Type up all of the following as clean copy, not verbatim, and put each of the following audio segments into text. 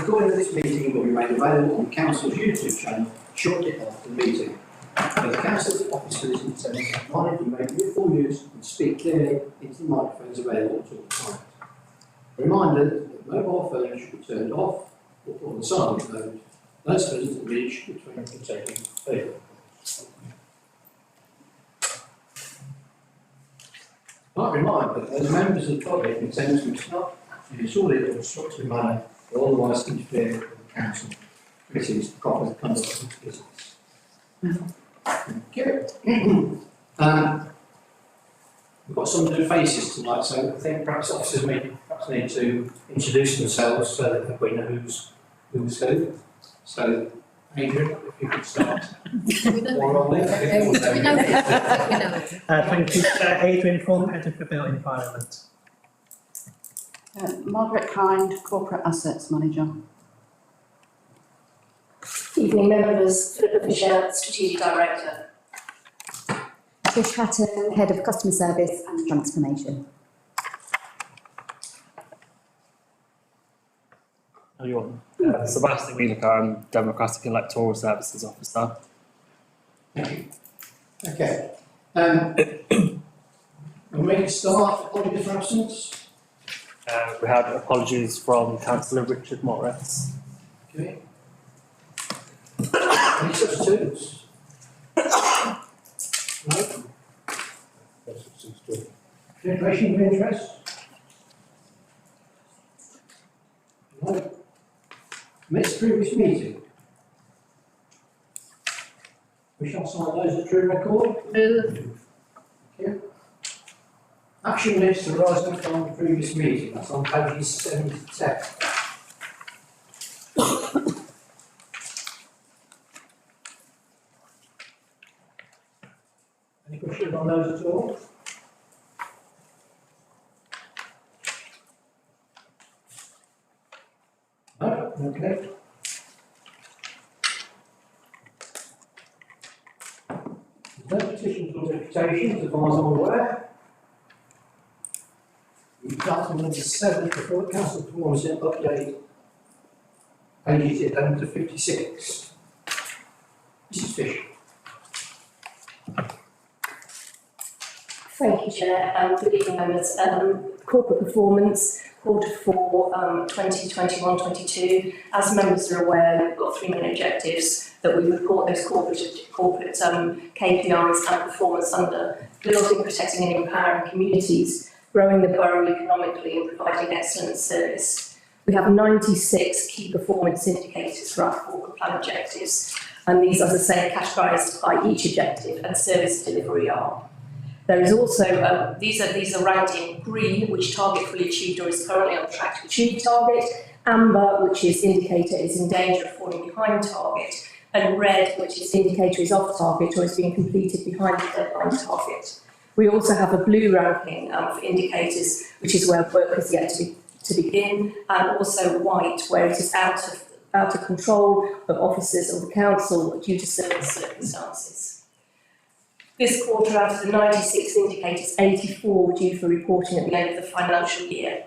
recording of this meeting will be made available on the Council's YouTube channel shortly after the meeting. For the Council's officers and tenants, mind you make your full use and speak clearly into the microphones available at all times. A reminder that mobile phones should be turned off or put on silent mode. Those present will reach between taking over. I remind that those members of the public in attendance must not, in a disorderly or obstructive manner, or otherwise interfere with the council. This is the proper conduct of business. Thank you. We've got some new faces tonight, so I think perhaps officers may perhaps need to introduce themselves so that we know who's who. So, Adrian, if you could start. Thank you, Adrian from Head of Built Environment. Margaret Kind, Corporate Assets Manager. Evening members, Philippa Fisher, Strategic Director. Trish Hatton, Head of Customer Service and Transformation. Sebastian Wheeler, I'm Democratic Electoral Services Officer. Okay. We'll make a start. Apologies for absence. We had apologies from Councillor Richard Morris. Okay. Any substitutes? No? Declaration of interest? No. Missed previous meeting? We shall sign those at true record. Move. Thank you. Action lists arising from the previous meeting, that's on pages 7 to 10. Any questions on those at all? No? Okay. No petitions or deputations, as far as I'm aware. We've got number 7 before the council performance update, pages 11 to 56. Mrs. Fisher. Thank you, Chair, and good evening, members. Corporate performance, Q4 2021-22. As members are aware, we've got 3 main objectives that we report those corporate KPIs and performance under: building, protecting and empowering communities, growing the borough economically and providing excellent service. We have 96 key performance indicators for our corporate plan objectives, and these, as I say, are categorised by each objective and service delivery are. There is also, these are ranked in green, which target fully achieved or is currently on track to achieve target, amber, which is indicator is in danger of falling behind target, and red, which is indicator is off target or is being completed behind the deadline target. We also have a blue ranking for indicators, which is where work is yet to begin, and also white, where it is out of control of officers of the council due to certain circumstances. This quarter, out of the 96 indicators, 84 were due for reporting at the end of the financial year.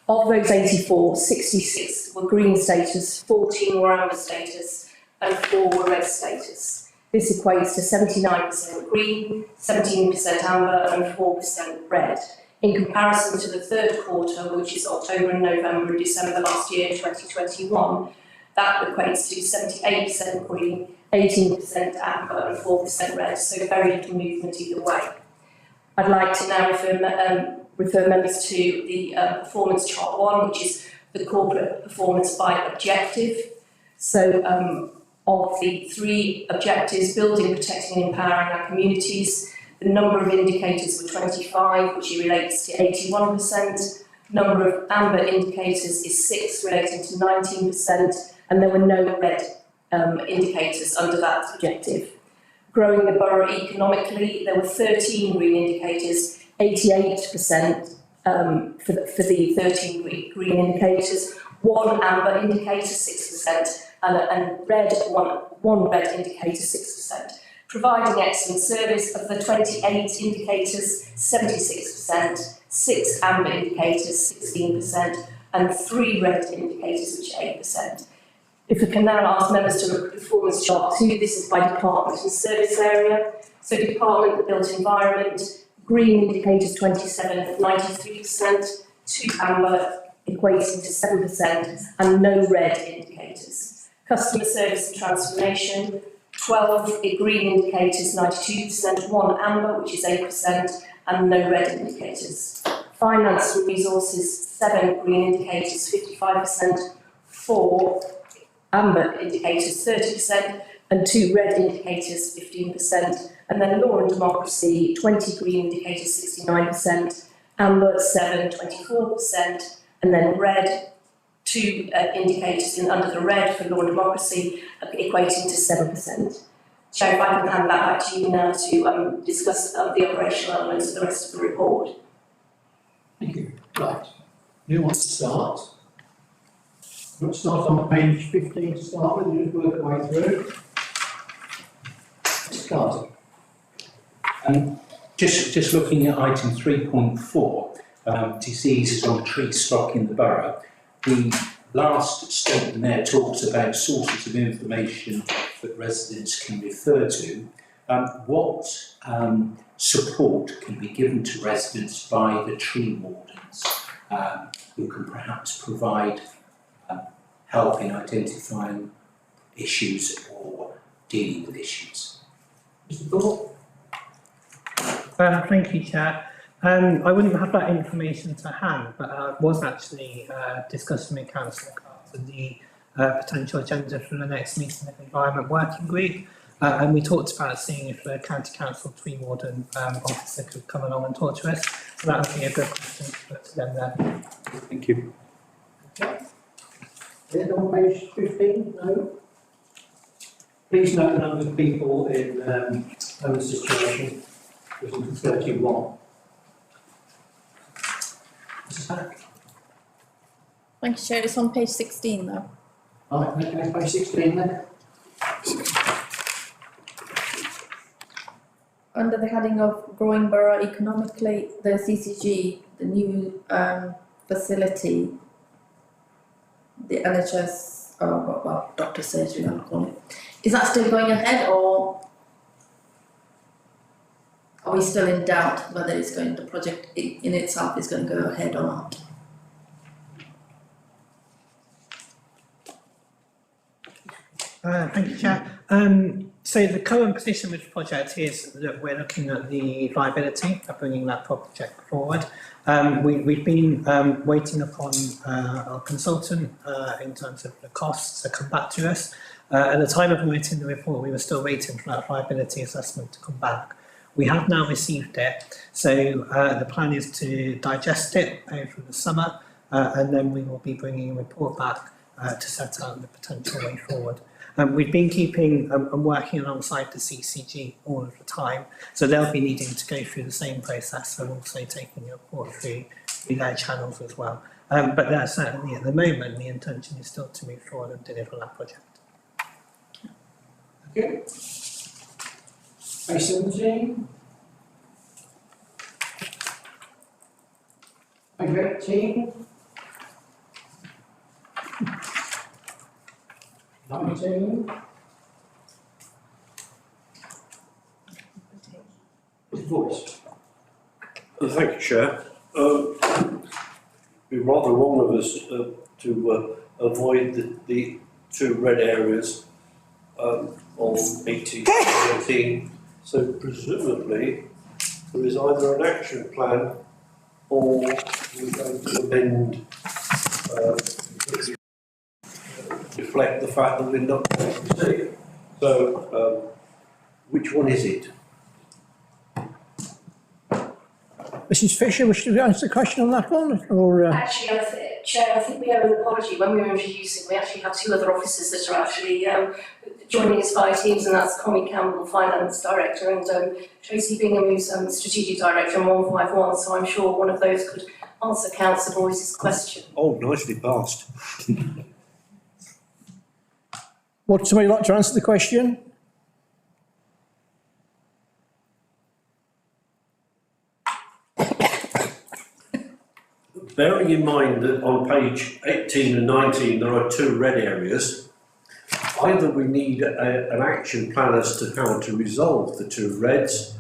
Of those 84, 66 were green status, 14 were amber status, and 4 were red status. This equates to 79% green, 17% amber, and 4% red. In comparison to the third quarter, which is October and November and December last year, 2021, that equates to 78% green, 18% amber and 4% red, so very little movement either way. I'd like to now refer members to the performance chart 1, which is the corporate performance by objective. So of the 3 objectives, building, protecting and empowering our communities, the number of indicators were 25, which relates to 81%. Number of amber indicators is 6, relating to 19%, and there were no red indicators under that objective. Growing the borough economically, there were 13 green indicators, 88% for the 13 green indicators, 1 amber indicator, 6%, and red, one red indicator, 6%. Providing excellent service, of the 28 indicators, 76%, 6 amber indicators, 16%, and 3 red indicators, which are 8%. If we can now ask members to look at the performance chart 2, this is by department and service area. So department, the built environment, green indicators 27, 93%, 2 amber equating to 7%, and no red indicators. Customer service and transformation, 12 green indicators, 92%, 1 amber, which is 8%, and no red indicators. Finance and resources, 7 green indicators, 55%, 4 amber indicators, 30%, and 2 red indicators, 15%. And then law and democracy, 20 green indicators, 69%, amber 7, 24%, and then red, 2 indicators under the red for law and democracy, equating to 7%. Chair, if I can hand that back to you now to discuss the operational elements of the rest of the report. Thank you. Right. Who wants to start? Let's start on page 15 to start with, and just work our way through. Start. Just looking at item 3.4, diseases on tree stock in the borough. The last statement there talks about sources of information that residents can refer to. What support can be given to residents by the tree wardens who can perhaps provide help in identifying issues or dealing with issues? Mr. Thorpe? Thank you, Chair. I wouldn't have that information to hand, but I was actually discussing with Councillor Carter the potential agenda for the next meeting of the Environment Working Group, and we talked about seeing if the County Council tree warden officer could come along and talk to us. So that would be a good question to put to them there. Thank you. Okay. Is it on page 15? No? Please note the number of people in homeless situation, which is 31. Mrs. Hack? Thank you, Chair. It's on page 16 though. Right, okay, page 16 then. Under the heading of growing borough economically, the CCG, the new facility, the NHS, well, doctor surgery, I'll call it. Is that still going ahead, or are we still in doubt whether it's going, the project in itself is going to go ahead or not? Thank you, Chair. So the current position with the project is that we're looking at the viability of bringing that project forward. We've been waiting upon our consultant in terms of the costs to come back to us. At the time of writing the report, we were still waiting for that viability assessment to come back. We have now received it, so the plan is to digest it over the summer, and then we will be bringing a report back to set out the potential way forward. We've been keeping and working alongside the CCG all of the time, so they'll be needing to go through the same process and also taking a report through their channels as well. But that's certainly at the moment, the intention is still to move forward and deliver that project. Okay. Page 17. Page 18. 19. Mr. Voice. Thank you, Chair. It'd be rather wrong of us to avoid the 2 red areas on 18 and 19. So presumably there is either an action plan or we're going to amend reflect the fact that we're not going to proceed. So which one is it? Mrs Fisher, wish to answer the question on that one, or? Actually, Chair, I think we owe an apology. When we were introducing, we actually have 2 other officers that are actually joining us via Teams, and that's Connie Campbell, Finance Director, and Tracy Bingham, who's Strategic Director on 151, so I'm sure one of those could answer Councillor Boyce's question. Oh, nicely passed. Would somebody like to answer the question? bearing in mind that on page 18 and 19 there are 2 red areas, either we need an action plan as to how to resolve the 2 reds,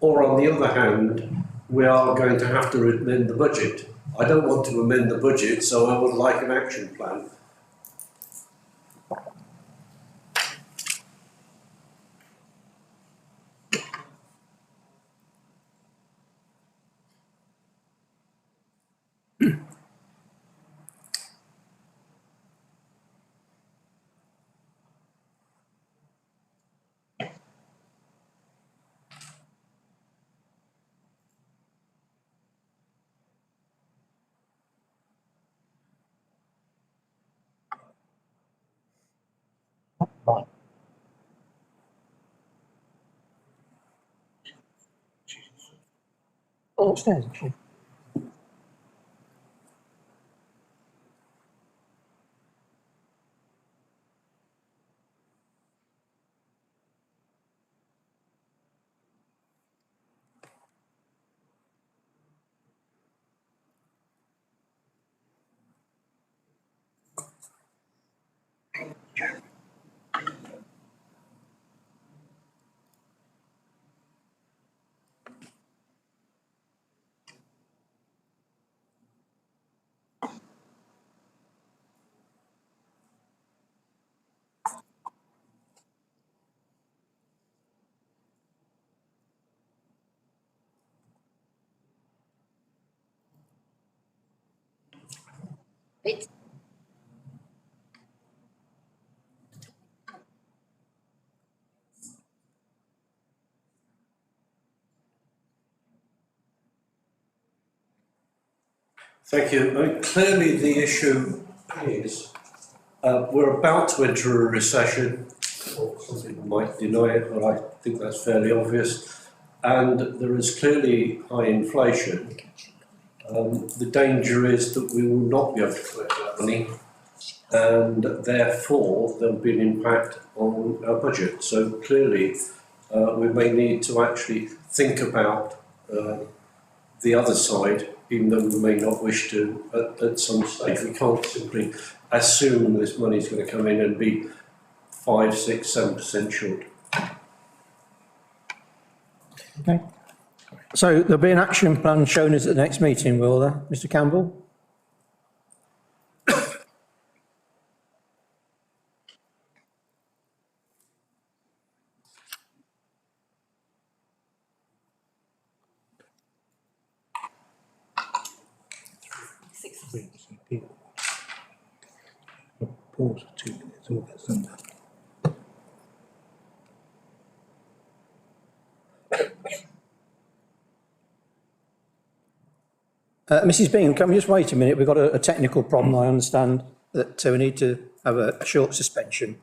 or on the other hand, we are going to have to amend the budget. I don't want to amend the budget, so I would like an action plan. Upstairs, actually. Thank you. Clearly the issue is we're about to enter a recession, or some people might deny it, but I think that's fairly obvious, and there is clearly high inflation. The danger is that we will not be able to collect that money, and therefore there'll be an impact on our budget. So clearly we may need to actually think about the other side, even though we may not wish to at some stage. We can't simply assume this money is going to come in and be 5, 6, 7% short. Okay. So there'll be an action plan shown us at the next meeting, will there, Mr Campbell? Pause for 2 minutes, all gets done. Mrs Bingham, can we just wait a minute? We've got a technical problem, I understand, that we need to have a short suspension.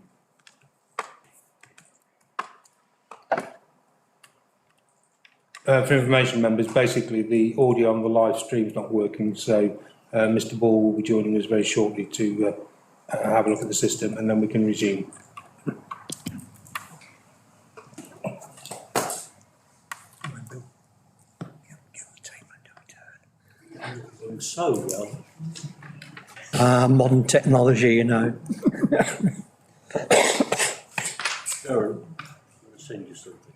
For information members, basically the audio on the live stream is not working, so Mr Ball will be joining us very shortly to have a look at the system, and then we can resume. So well. Modern technology, you know. Sharon, I'll send you something.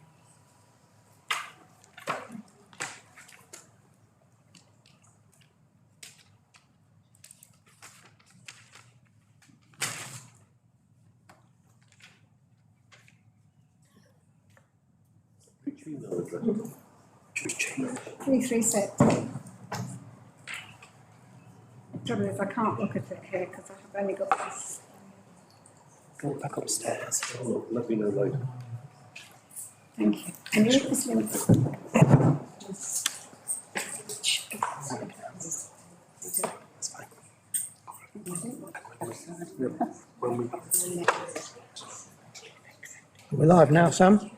Which email address? 336. Trouble is, I can't look at it here because I've only got this. Go back upstairs. Oh, let me know later. Thank you. Can you read this link? We're live now, Sam.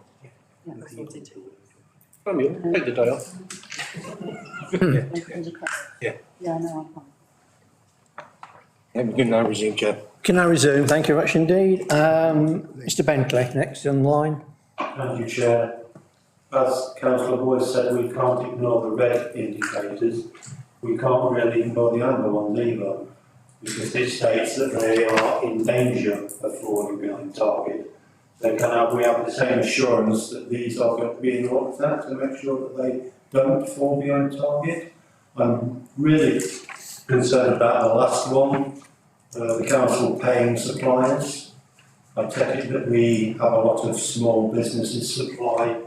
Samuel, take the day off. Yeah. Yeah, no, I can't. Yeah, we can now resume, Chair. Can I resume? Thank you very much indeed. Mr Bentley, next on the line. Thank you, Chair. As Councillor Boyce said, we can't ignore the red indicators. we can't really ignore the other ones either, because it states that they are in danger of falling behind target. So we have the same assurance that these are going to be looked at to make sure that they don't fall behind target? I'm really concerned about the last one, the council paying suppliers. I take it that we have a lot of small businesses supply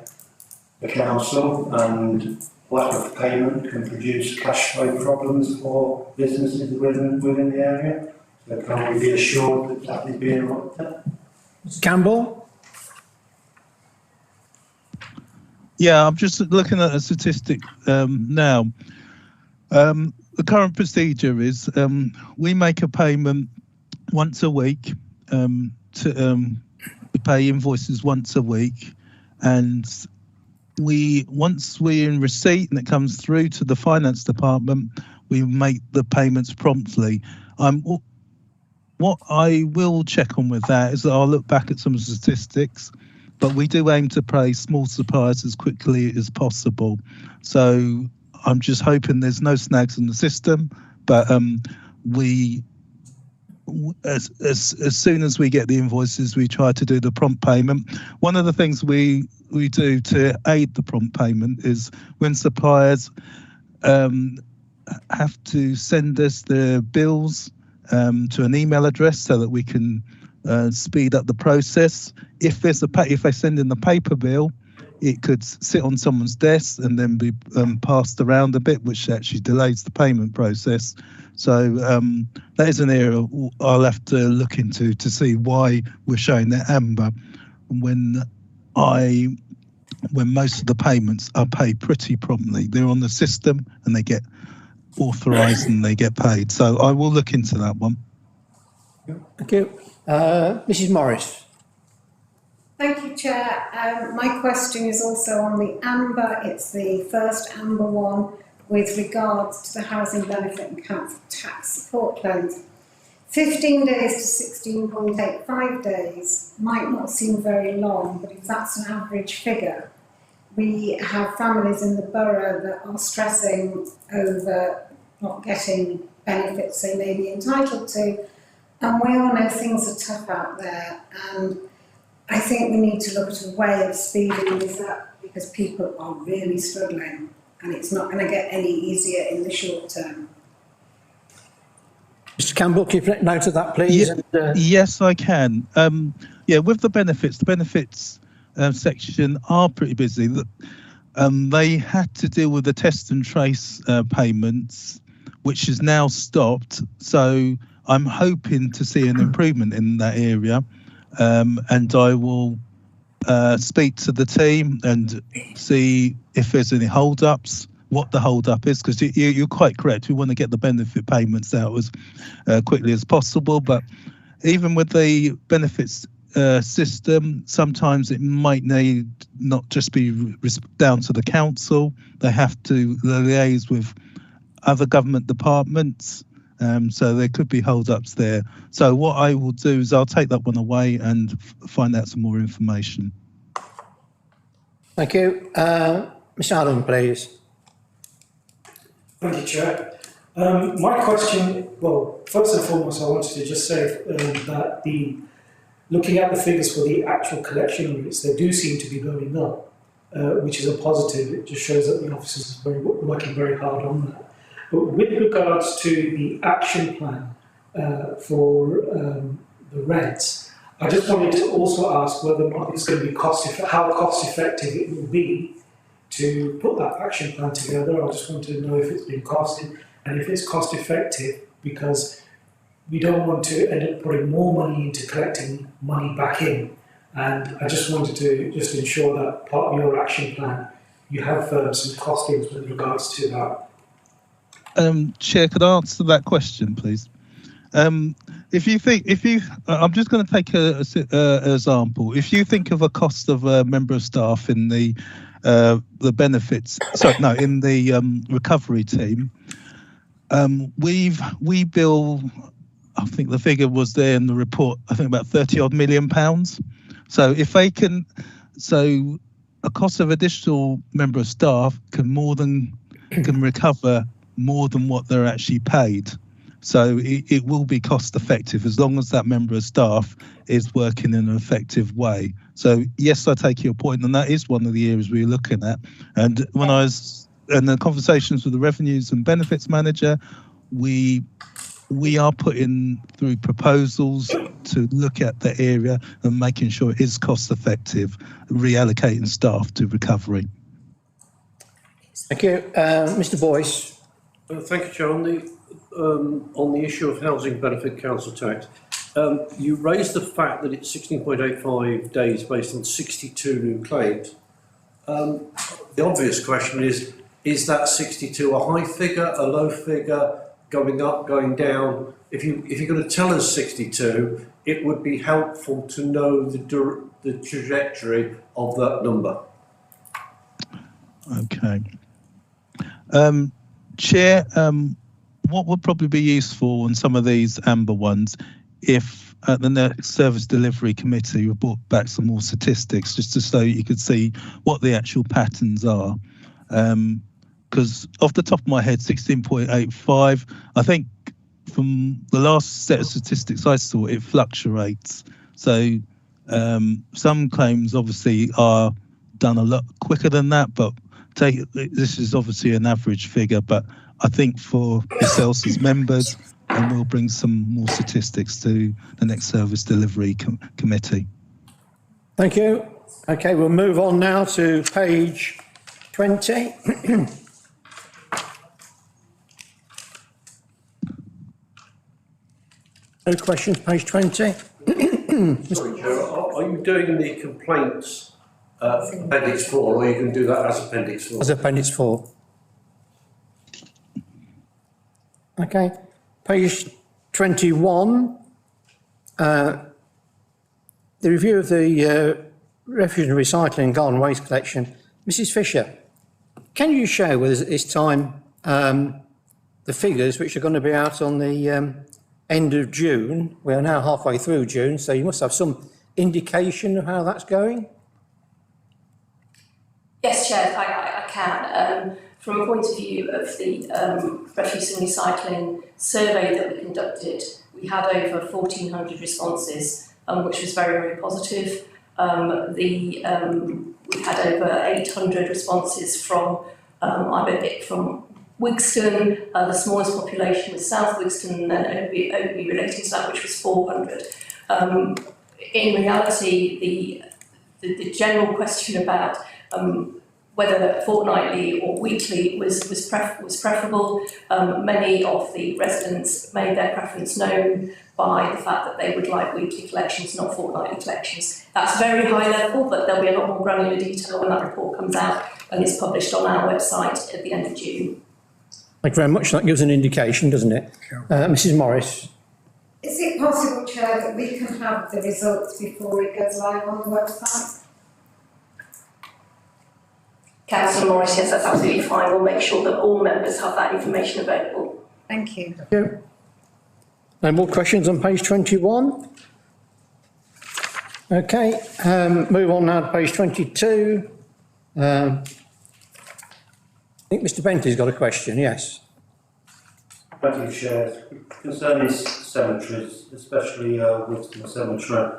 the council, and lack of payment can produce cash flow problems for businesses within the area. So can we be assured that that is being looked at? Mr Campbell? Yeah, I'm just looking at a statistic now. The current procedure is we make a payment once a week we pay invoices once a week, and once we're in receipt and it comes through to the finance department, we make the payments promptly. What I will check on with that is that I'll look back at some statistics, but we do aim to pay small suppliers as quickly as possible. So I'm just hoping there's no snags in the system, but as soon as we get the invoices, we try to do the prompt payment. One of the things we do to aid the prompt payment is when suppliers have to send us their bills to an email address so that we can speed up the process. If they send in the paper bill, it could sit on someone's desk and then be passed around a bit, which actually delays the payment process. So that is an area I'll have to look into to see why we're showing that amber when most of the payments are paid pretty promptly. They're on the system and they get authorised and they get paid. So I will look into that one. Thank you. Mrs Morris. Thank you, Chair. My question is also on the amber. It's the first amber one with regards to the housing benefit and council tax support plans. 15 days to 16.85 days might not seem very long, but if that's an average figure, we have families in the borough that are stressing over not getting benefits they may be entitled to, and we all know things are tough out there, and I think we need to look at a way of speeding this up because people are really struggling and it's not going to get any easier in the short term. Mr Campbell, keep note of that, please. Yeah, yes, I can. With the benefits section are pretty busy. They had to deal with the test and trace payments, which is now stopped. So I'm hoping to see an improvement in that area. And I will speak to the team and see if there's any hold-ups, what the hold-up is, because you're quite correct. We want to get the benefit payments out as quickly as possible. But even with the benefits system, sometimes it might need not just be down to the council. They have to liaise with other government departments. So there could be hold-ups there. So what I will do is I'll take that one away and find out some more information. Thank you. Mr Allen, please. Thank you, Chair. My question, well, first and foremost, I wanted to just say that looking at the figures for the actual collection rates, they do seem to be going up, which is a positive. It just shows that the officers are working very hard on that. But with regards to the action plan for the rents, I just wanted to also ask whether or not it's going to be how cost effective it will be to put that action plan together. I just want to know if it's been costed and if it's cost effective, because we don't want to end up putting more money into collecting money back in. And I just wanted to just ensure that part of your action plan, you have some costings with regards to that. Chair, could I answer that question, please? I'm just going to take an example. If you think of a cost of a member of staff in the benefits, in the recovery team, we bill, I think the figure was there in the report, I think about £30 million. So if they can, a cost of additional member of staff can recover more than what they're actually paid. So it will be cost effective as long as that member of staff is working in an effective way. So yes, I take your point, and that is one of the areas we're looking at. And when I was in the conversations with the revenues and benefits manager, we are putting through proposals to look at the area and making sure it is cost effective, reallocating staff to recovery. Thank you. Mr Boyce. Thank you, Chair. On the issue of housing benefit council tax, you raised the fact that it's 16.85 days based on 62 new claims. The obvious question is that 62 a high figure, a low figure, going up, going down? If you're going to tell us 62, it would be helpful to know the trajectory of that number. Okay. Chair, what would probably be useful on some of these amber ones if the next service delivery committee would brought back some more statistics just to so you could see what the actual patterns are. Because off the top of my head, 16.85, I think from the last set of statistics I saw, it fluctuates. So some claims obviously are done a lot quicker than that, but this is obviously an average figure, but I think for yourselves as members, and we'll bring some more statistics to the next service delivery committee. Thank you. Okay, we'll move on now to page 20. No questions, page 20. Sorry, Chair, are you doing the complaints appendix 4, or you can do that as appendix 4? As appendix 4. Okay, page 21. The review of the refuse and recycling and garden waste collection. Mrs Fisher, can you share with us at this time the figures which are going to be out on the end of June? We are now halfway through June, so you must have some indication of how that's going. Yes, Chair, I can. From a point of view of the refuse and recycling survey that we conducted, we had over 1,400 responses, which was very, very positive. We had over 800 responses from Wigston. The smallest population was South Wigston, and then only relating to that, which was 400. In reality, the general question about whether fortnightly or weekly was preferable. Many of the residents made their preference known by the fact that they would like weekly collections, not fortnightly collections. That's very high level, but there'll be a lot more granular detail when that report comes out and is published on our website at the end of June. Thank you very much. That gives an indication, doesn't it? Mrs Morris. Is it possible, Chair, that we can have the results before it goes live on the website? Councillor Morris, yes, that's absolutely fine. We'll make sure that all members have that information available. Thank you. Thank you. No more questions on page 21? Okay, move on now to page 22. I think Mr Bentley's got a question, yes. Thank you, Chair. Concerning cemeteries, especially Wigston Cemetery,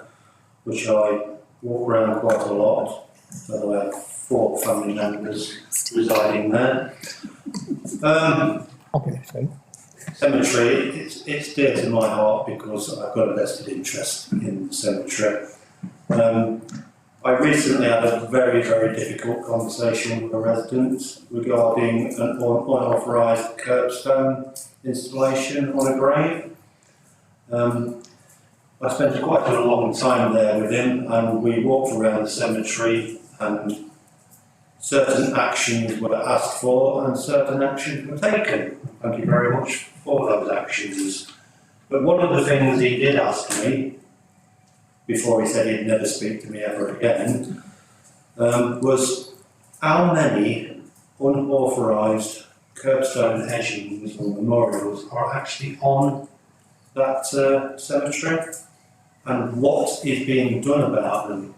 which I walk around quite a lot, although I have 4 family members residing there. Cemetery, it's dear to my heart because I've got a vested interest in the cemetery. I recently had a very, very difficult conversation with a resident regarding an unauthorised curbstone installation on a grave. I spent quite a long time there with him, and we walked around the cemetery, and certain actions were asked for and certain actions were taken. Thank you very much for those actions. But one of the things he did ask me, before he said he'd never speak to me ever again, was how many unauthorised curbstone etchings or memorials are actually on that cemetery, and what is being done about them.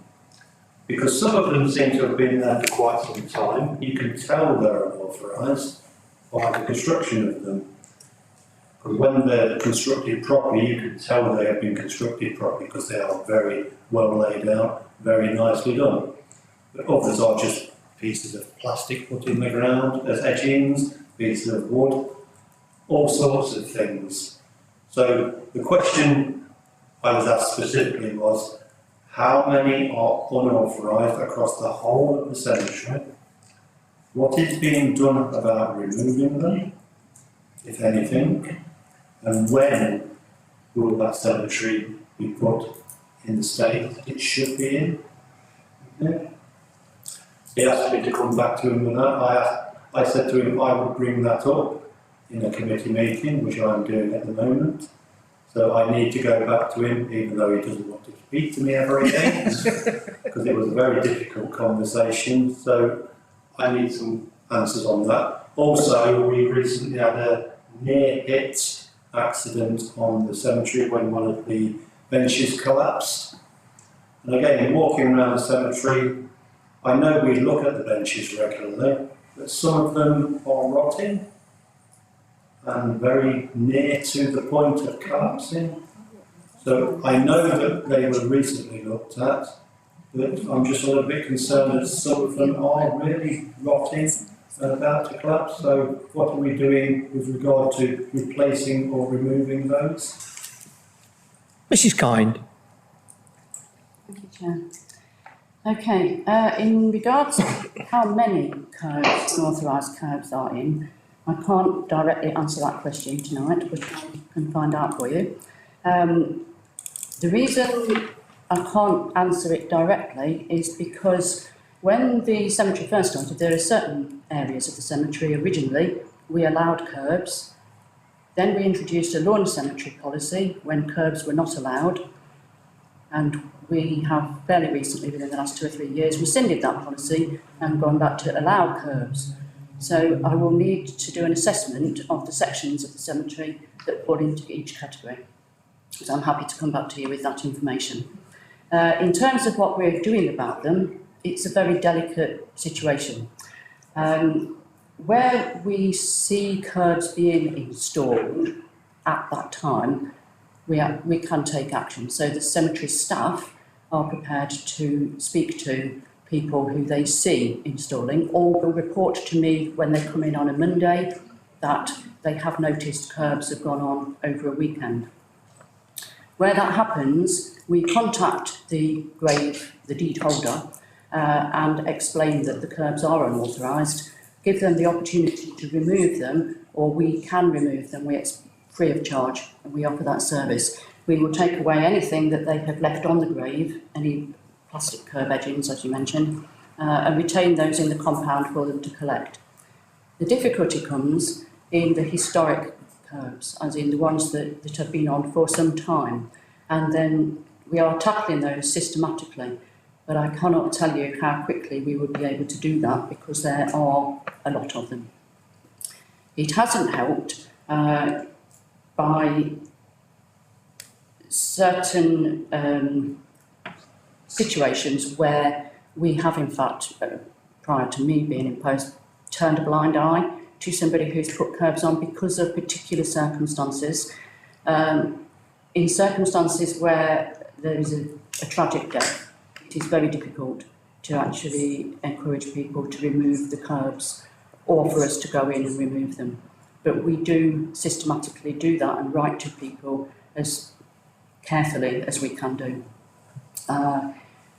Because some of them seem to have been there for quite some time. You can tell they're unauthorised, by the construction of them. Because when they're constructed properly, you can tell they have been constructed properly because they are very well laid out, very nicely done. But others are just pieces of plastic put in the ground as edgings, pieces of wood, all sorts of things. So the question I was asked specifically was, how many are unauthorised across the whole of the cemetery? What is being done about removing them, if anything? And when will that cemetery be put in the state it should be in? Okay. He asked me to come back to him with that. I said to him I would bring that up in a committee meeting, which I'm doing at the moment. So I need to go back to him, even though he doesn't want to speak to me ever again, because it was a very difficult conversation. So I need some answers on that. Also, we recently had a near-hit accident on the cemetery when one of the benches collapsed. And again, walking around the cemetery, I know we look at the benches regularly, but some of them are rotting and very near to the point of collapsing. So I know that they were recently looked at, but I'm just a little bit concerned that some of them are really rotting and about to collapse. So what are we doing with regard to replacing or removing those? Mrs. Kind. Thank you, Chair. Okay, in regards to how many curbs, unauthorised curbs are in, I can't directly answer that question tonight, but I can find out for you. The reason I can't answer it directly is because when the cemetery first started, there are certain areas of the cemetery originally we allowed curbs. Then we introduced a lawn cemetery policy when curbs were not allowed, and we have fairly recently, within the last 2 or 3 years, rescinded that policy and gone back to allow curbs. So I will need to do an assessment of the sections of the cemetery that fall into each category. So I'm happy to come back to you with that information. In terms of what we're doing about them, it's a very delicate situation. Where we see curbs being installed at that time, we can take action. So the cemetery staff are prepared to speak to people who they see installing, or will report to me when they come in on a Monday that they have noticed curbs have gone on over a weekend. Where that happens, we contact the grave, the deed holder, and explain that the curbs are unauthorised, give them the opportunity to remove them, or we can remove them. It's free of charge, and we offer that service. We will take away anything that they have left on the grave, any plastic curb edgings, as you mentioned, and retain those in the compound for them to collect. The difficulty comes in the historic curbs, as in the ones that have been on for some time, and then we are tackling those systematically, but I cannot tell you how quickly we would be able to do that because there are a lot of them. It hasn't helped by certain situations where we have in fact, prior to me being in post, turned a blind eye to somebody who's put curbs on because of particular circumstances. In circumstances where there is a tragic death, it is very difficult to actually encourage people to remove the curbs or for us to go in and remove them. But we do systematically do that and write to people as carefully as we can do.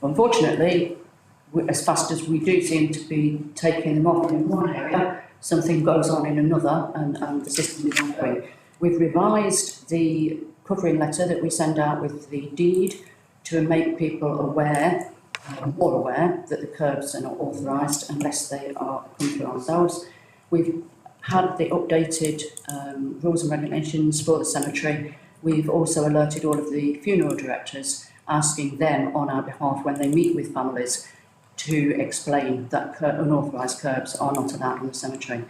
Unfortunately, as fast as we do seem to be taking them off in one area, something goes on in another, and the system is ongoing. We've revised the covering letter that we send out with the deed to make people aware, more aware, that the curbs are not authorised unless they are come through ourselves. We've had the updated rules and regulations for the cemetery. We've also alerted all of the funeral directors, asking them on our behalf when they meet with families to explain that unauthorised curbs are not allowed in the cemetery.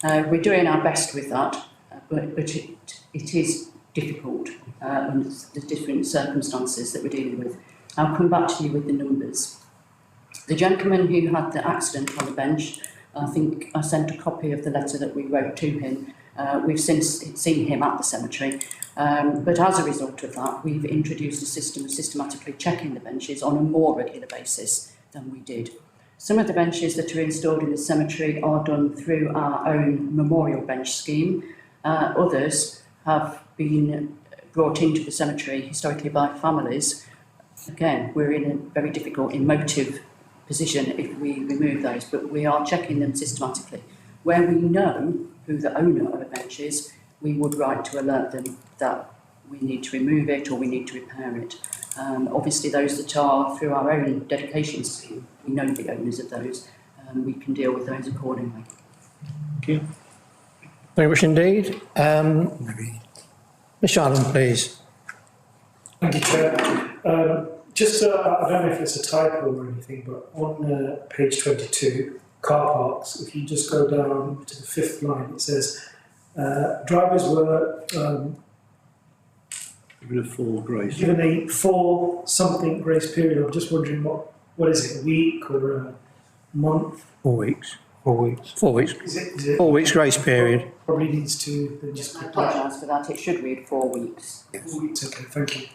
We're doing our best with that, but it is difficult under the different circumstances that we're dealing with. I'll come back to you with the numbers. The gentleman who had the accident on the bench, I think I sent a copy of the letter that we wrote to him. We've since seen him at the cemetery, but as a result of that, we've introduced a system of systematically checking the benches on a more regular basis than we did. Some of the benches that are installed in the cemetery are done through our own memorial bench scheme. Others have been brought into the cemetery historically by families. Again, we're in a very difficult emotive position if we remove those, but we are checking them systematically. Where we know who the owner of a bench is, we would write to alert them that we need to remove it or we need to repair it. Obviously, those that are through our own dedication scheme, we know the owners of those, we can deal with those accordingly. Thank you. Very much indeed. Ms. Allen, please. Thank you, Chair. I don't know if it's a typo or anything, but on page 22, car parks, if you just go down to the 5th line, it says drivers were given a 4-something grace period. I'm just wondering what is it, a week or a month? 4 weeks. 4 weeks. 4 weeks. Is it 4 weeks grace period. Probably needs to then just I put that. apologise for that, it should read 4 weeks. 4 weeks, okay, thank you.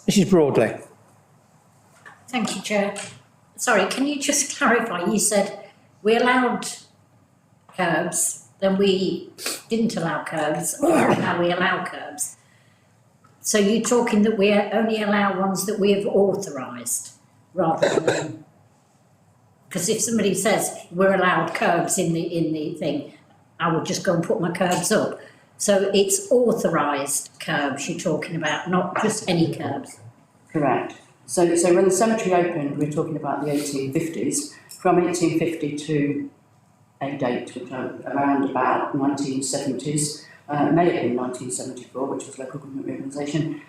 Mrs. Broadley. Thank you, Chair. Sorry, can you just clarify? You said we allowed curbs, then we didn't allow curbs, or now we allow curbs. So you're talking that we only allow ones that we have authorised, rather than... Because if somebody says we're allowed curbs in the thing, I would just go and put my curbs up. So it's authorised curbs you're talking about, not just any curbs. Correct. So when the cemetery opened, we're talking about the 1850s. From 1850 to a date which around about 1970s, may have been 1974, which was local government reorganisation,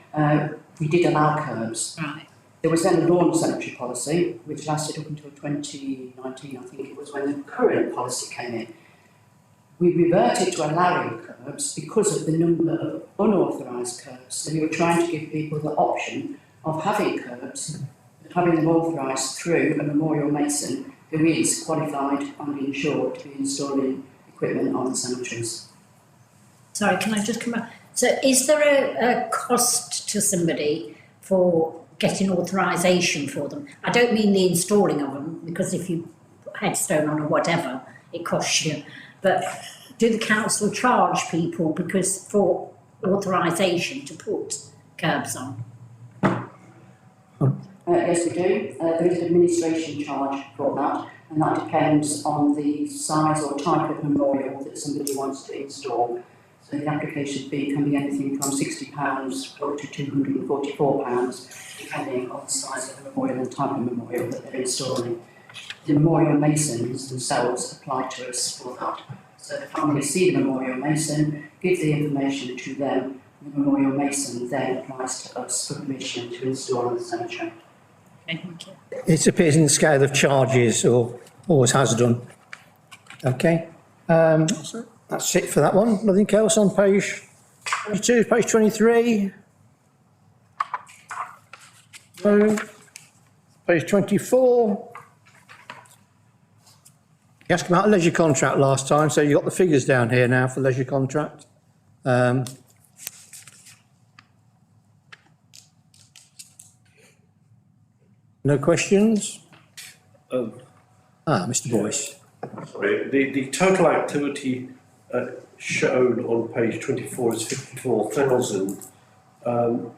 we did allow curbs. Right. There was then a lawn cemetery policy, which lasted up until 2019, I think it was when the current policy came in. We reverted to allowing curbs because of the number of unauthorised curbs. So we were trying to give people the option of having curbs, but having them authorised through a memorial mason who is qualified and insured to be installing equipment on the cemeteries. Sorry, can I just come back? So is there a cost to somebody for getting authorisation for them? I don't mean the installing of them, because if you put a headstone on or whatever, it costs you. But do the council charge people for authorisation to put curbs on? Yes, we do. There is an administration charge for that, and that depends on the size or type of memorial that somebody wants to install. So the application fee can be anything from £60 up to £244, depending on the size of the memorial and type of memorial that they're installing. The memorial masons themselves apply to us for that. So the family see the memorial mason, give the information to them, the memorial mason then applies to us for permission to install in the cemetery. Okay, thank you. It appears in the scale of charges, or always has done. Okay. That's it for that one. Nothing else on page 22, page 23. No. Page 24. You asked about a leisure contract last time, so you've got the figures down here now for leisure contract. No questions? Mr. Boyce. Sorry, the total activity shown on page 24 is 54,000,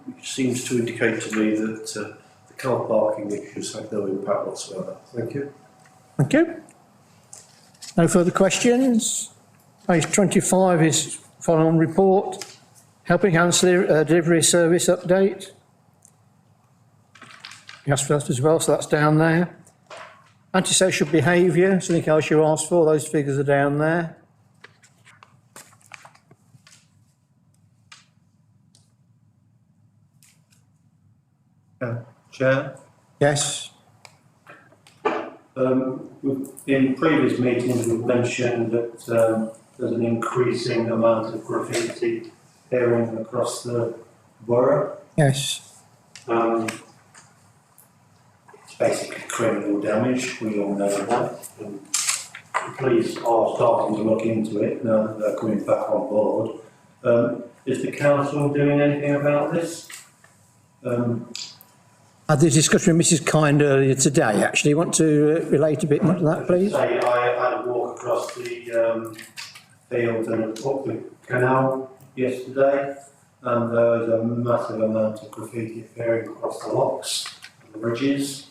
which seems to indicate to me that the car parking issues have no impact whatsoever. Thank you. Thank you. No further questions. Page 25 is following report. Helping Hand delivery service update. You asked for that as well, so that's down there. Antisocial behaviour, something else you asked for, those figures are down there. Chair? Yes. In previous meetings, we've mentioned that there's an increasing amount of graffiti appearing across the borough. Yes. It's basically criminal damage, we all know that. And the police are starting to look into it now that they're coming back on board. Is the council doing anything about this? I did discuss with Mrs. Kind earlier today, actually. Want to relate a bit more to that, please? I had a walk across the field and up the canal yesterday, and there was a massive amount of graffiti appearing across the locks and the bridges,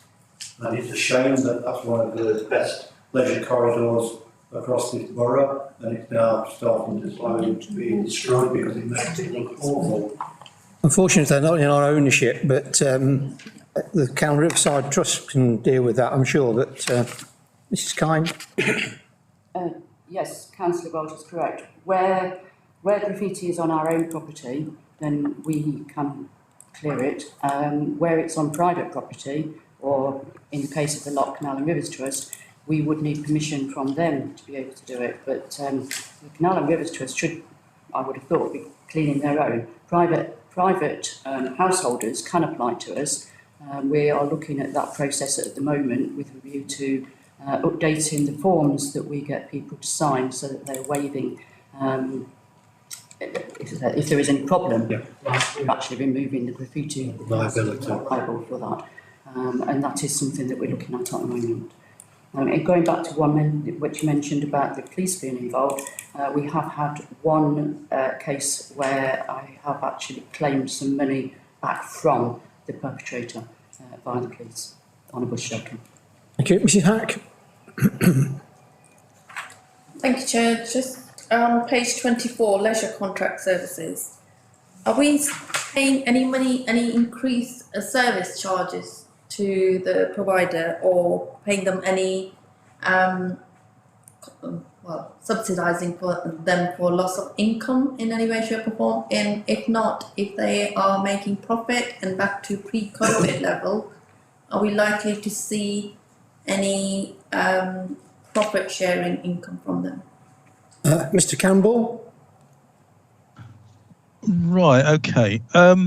and it's a shame that that's one of the best leisure corridors across this borough, and it's now starting to slowly be destroyed because it makes it look awful. Unfortunately, they're not in our ownership, but the Canal Riverside Trust can deal with that, I'm sure. But Mrs. Kind? Yes, Councillor Bolt is correct. Where graffiti is on our own property, then we can clear it. Where it's on private property, or in the case of the Lock Canal and Rivers Trust, we would need permission from them to be able to do it. But the Canal and Rivers Trust should, I would have thought, be cleaning their own. Private householders can apply to us. We are looking at that process at the moment with a view to updating the forms that we get people to sign so that they're waiving if there is any problem, we're actually removing the graffiti liability liable for that. And that is something that we're looking at the moment. And going back to one which you mentioned about the police being involved, we have had one case where I have actually claimed some money back from the perpetrator by the police on a bush shelter. Thank you. Mrs. Hack? Thank you, Chair. Just page 24, leisure contract services. Are we paying any money, any increased service charges to the provider, or paying them any, subsidising for them for loss of income in any way, shape or form? And if not, if they are making profit and back to pre-COVID level, are we likely to see any profit sharing income from them? Mr. Campbell? Right, okay. Where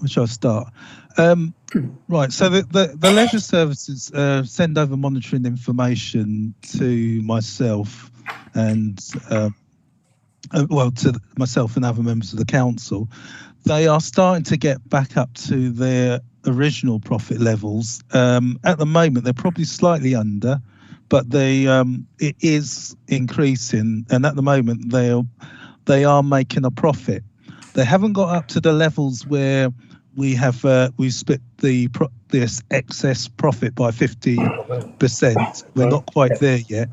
shall I start? Right, so the leisure services send over monitoring information to myself and to myself and other members of the council. They are starting to get back up to their original profit levels. At the moment, they're probably slightly under, but it is increasing, and at the moment they are making a profit. They haven't got up to the levels where we split this excess profit by 50%. We're not quite there yet.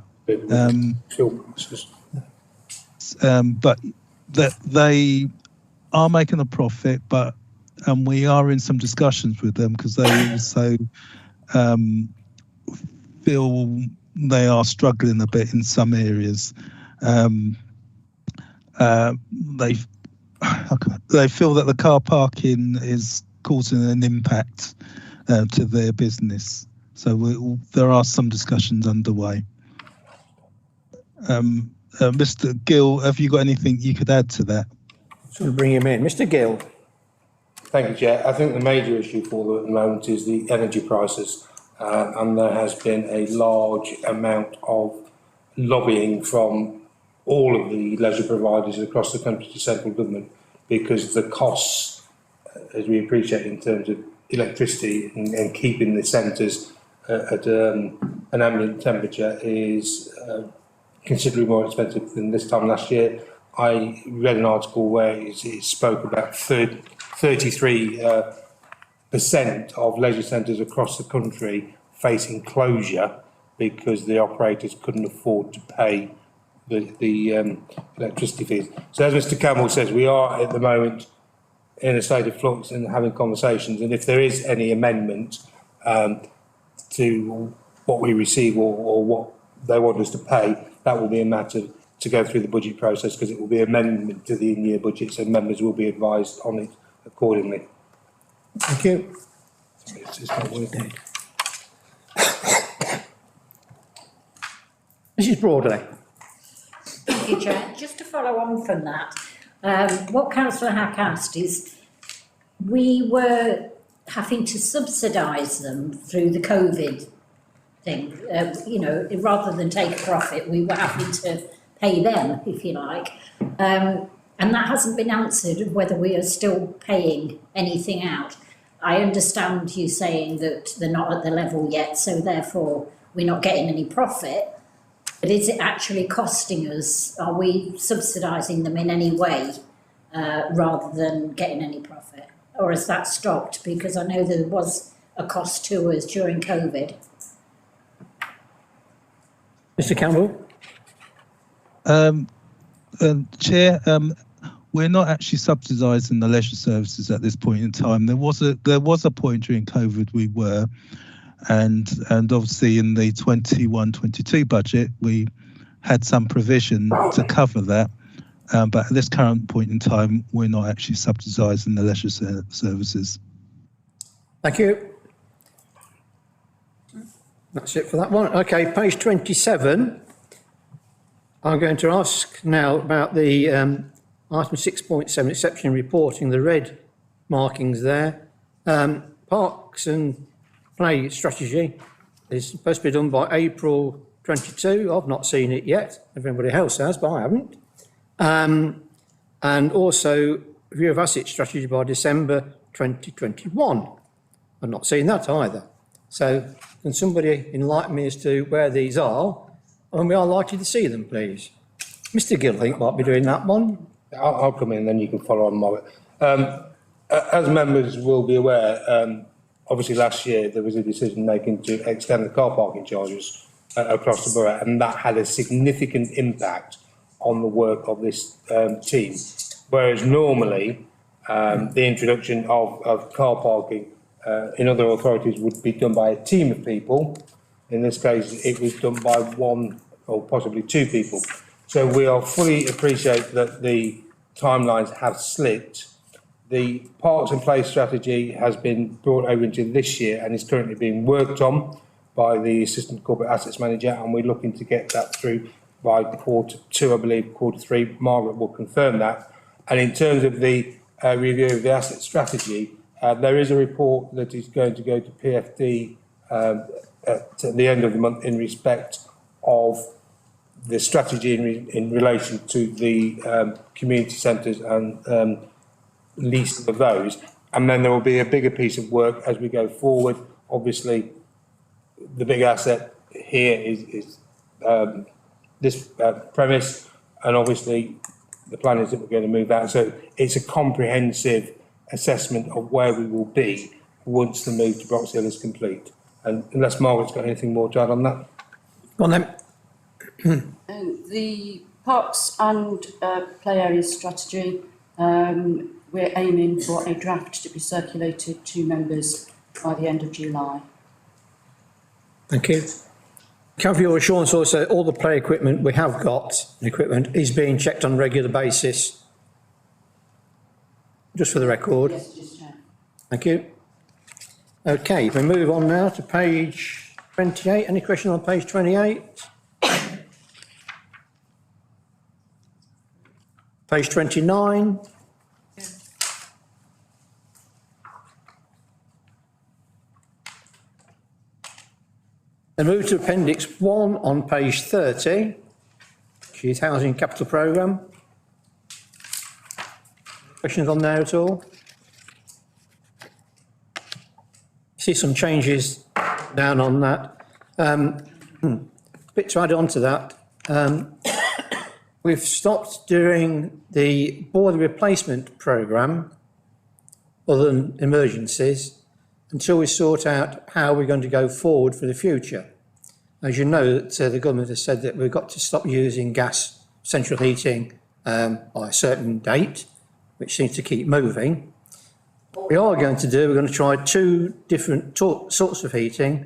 But that they are making a profit, and we are in some discussions with them because they also feel they are struggling a bit in some areas. They feel that the car parking is causing an impact to their business. So there are some discussions underway. Mr. Gill, have you got anything you could add to that? So bring him in. Mr. Gill. Thank you, Chair. I think the major issue for them at the moment is the energy prices, and there has been a large amount of lobbying from all of the leisure providers across the country to central government, because the costs, as we appreciate in terms of electricity and keeping the centres at an ambient temperature, is considerably more expensive than this time last year. I read an article where it spoke about 33% of leisure centres across the country facing closure because the operators couldn't afford to pay the electricity fees. So as Mr. Campbell says, we are at the moment in a state of flux and having conversations, and if there is any amendment to what we receive or what they want us to pay, that will be a matter to go through the budget process, because it will be amendment to the in-year budget, so members will be advised on it accordingly. Thank you. Sorry, it's not working. Mrs. Broadley. Thank you, Chair. Just to follow on from that, what Councillor Hack asked is, we were having to subsidise them through the COVID thing. You know, rather than take a profit, we were having to pay them, if you like. And that hasn't been answered, whether we are still paying anything out. I understand you saying that they're not at the level yet, so therefore we're not getting any profit. But is it actually costing us? Are we subsidising them in any way rather than getting any profit? Or has that stopped? Because I know there was a cost to us during COVID. Mr Campbell? Chair, we're not actually subsidising the leisure services at this point in time. There was a point during COVID we were, and obviously in the 21-22 budget we had some provision to cover that. But at this current point in time, we're not actually subsidising the leisure services. Thank you. That's it for that one. Okay, page 27. I'm going to ask now about the item 6.7, exception reporting, the red markings there. Parks and play strategy is supposed to be done by April 22. I've not seen it yet. Everybody else has, but I haven't. And also review of asset strategy by December 2021. I've not seen that either. So can somebody enlighten me as to where these are and we are likely to see them, please? Mr Gill, I think, might be doing that one. I'll come in, then you can follow on, Margaret. As members will be aware, obviously last year there was a decision making to extend the car parking charges across the borough, and that had a significant impact on the work of this team. Whereas normally the introduction of car parking in other authorities would be done by a team of people. In this case, it was done by one or possibly two people. So we are fully appreciate that the timelines have slipped. The Parks and Play strategy has been brought over into this year and is currently being worked on by the Assistant Corporate Assets Manager, and we're looking to get that through by Q2, I believe, Q3. Margaret will confirm that. And in terms of the review of the asset strategy, there is a report that is going to go to PFD at the end of the month in respect of the strategy in relation to the community centres and leasing of those. And then there will be a bigger piece of work as we go forward. Obviously, the big asset here is this premise, and obviously the plan is that we're going to move that. So it's a comprehensive assessment of where we will be once the move to Brox Hill is complete. And unless Margaret's got anything more to add on that. Go on then. The parks and play areas strategy, we're aiming for a draft to be circulated to members by the end of July. Thank you. Can I have your assurance also all the play equipment we have got, equipment, is being checked on a regular basis? Just for the record. Yes, just check. Thank you. Okay, we move on now to page 28. Any questions on page 28? Page 29. Then move to Appendix 1 on page 30, which is Housing Capital Programme. Questions on there at all? See some changes down on that. Bit to add on to that. We've stopped doing the boiler replacement programme, other than emergencies, until we sort out how we're going to go forward for the future. As you know, the government has said that we've got to stop using gas central heating by a certain date, which seems to keep moving. What we are going to do, we're going to try two different sorts of heating.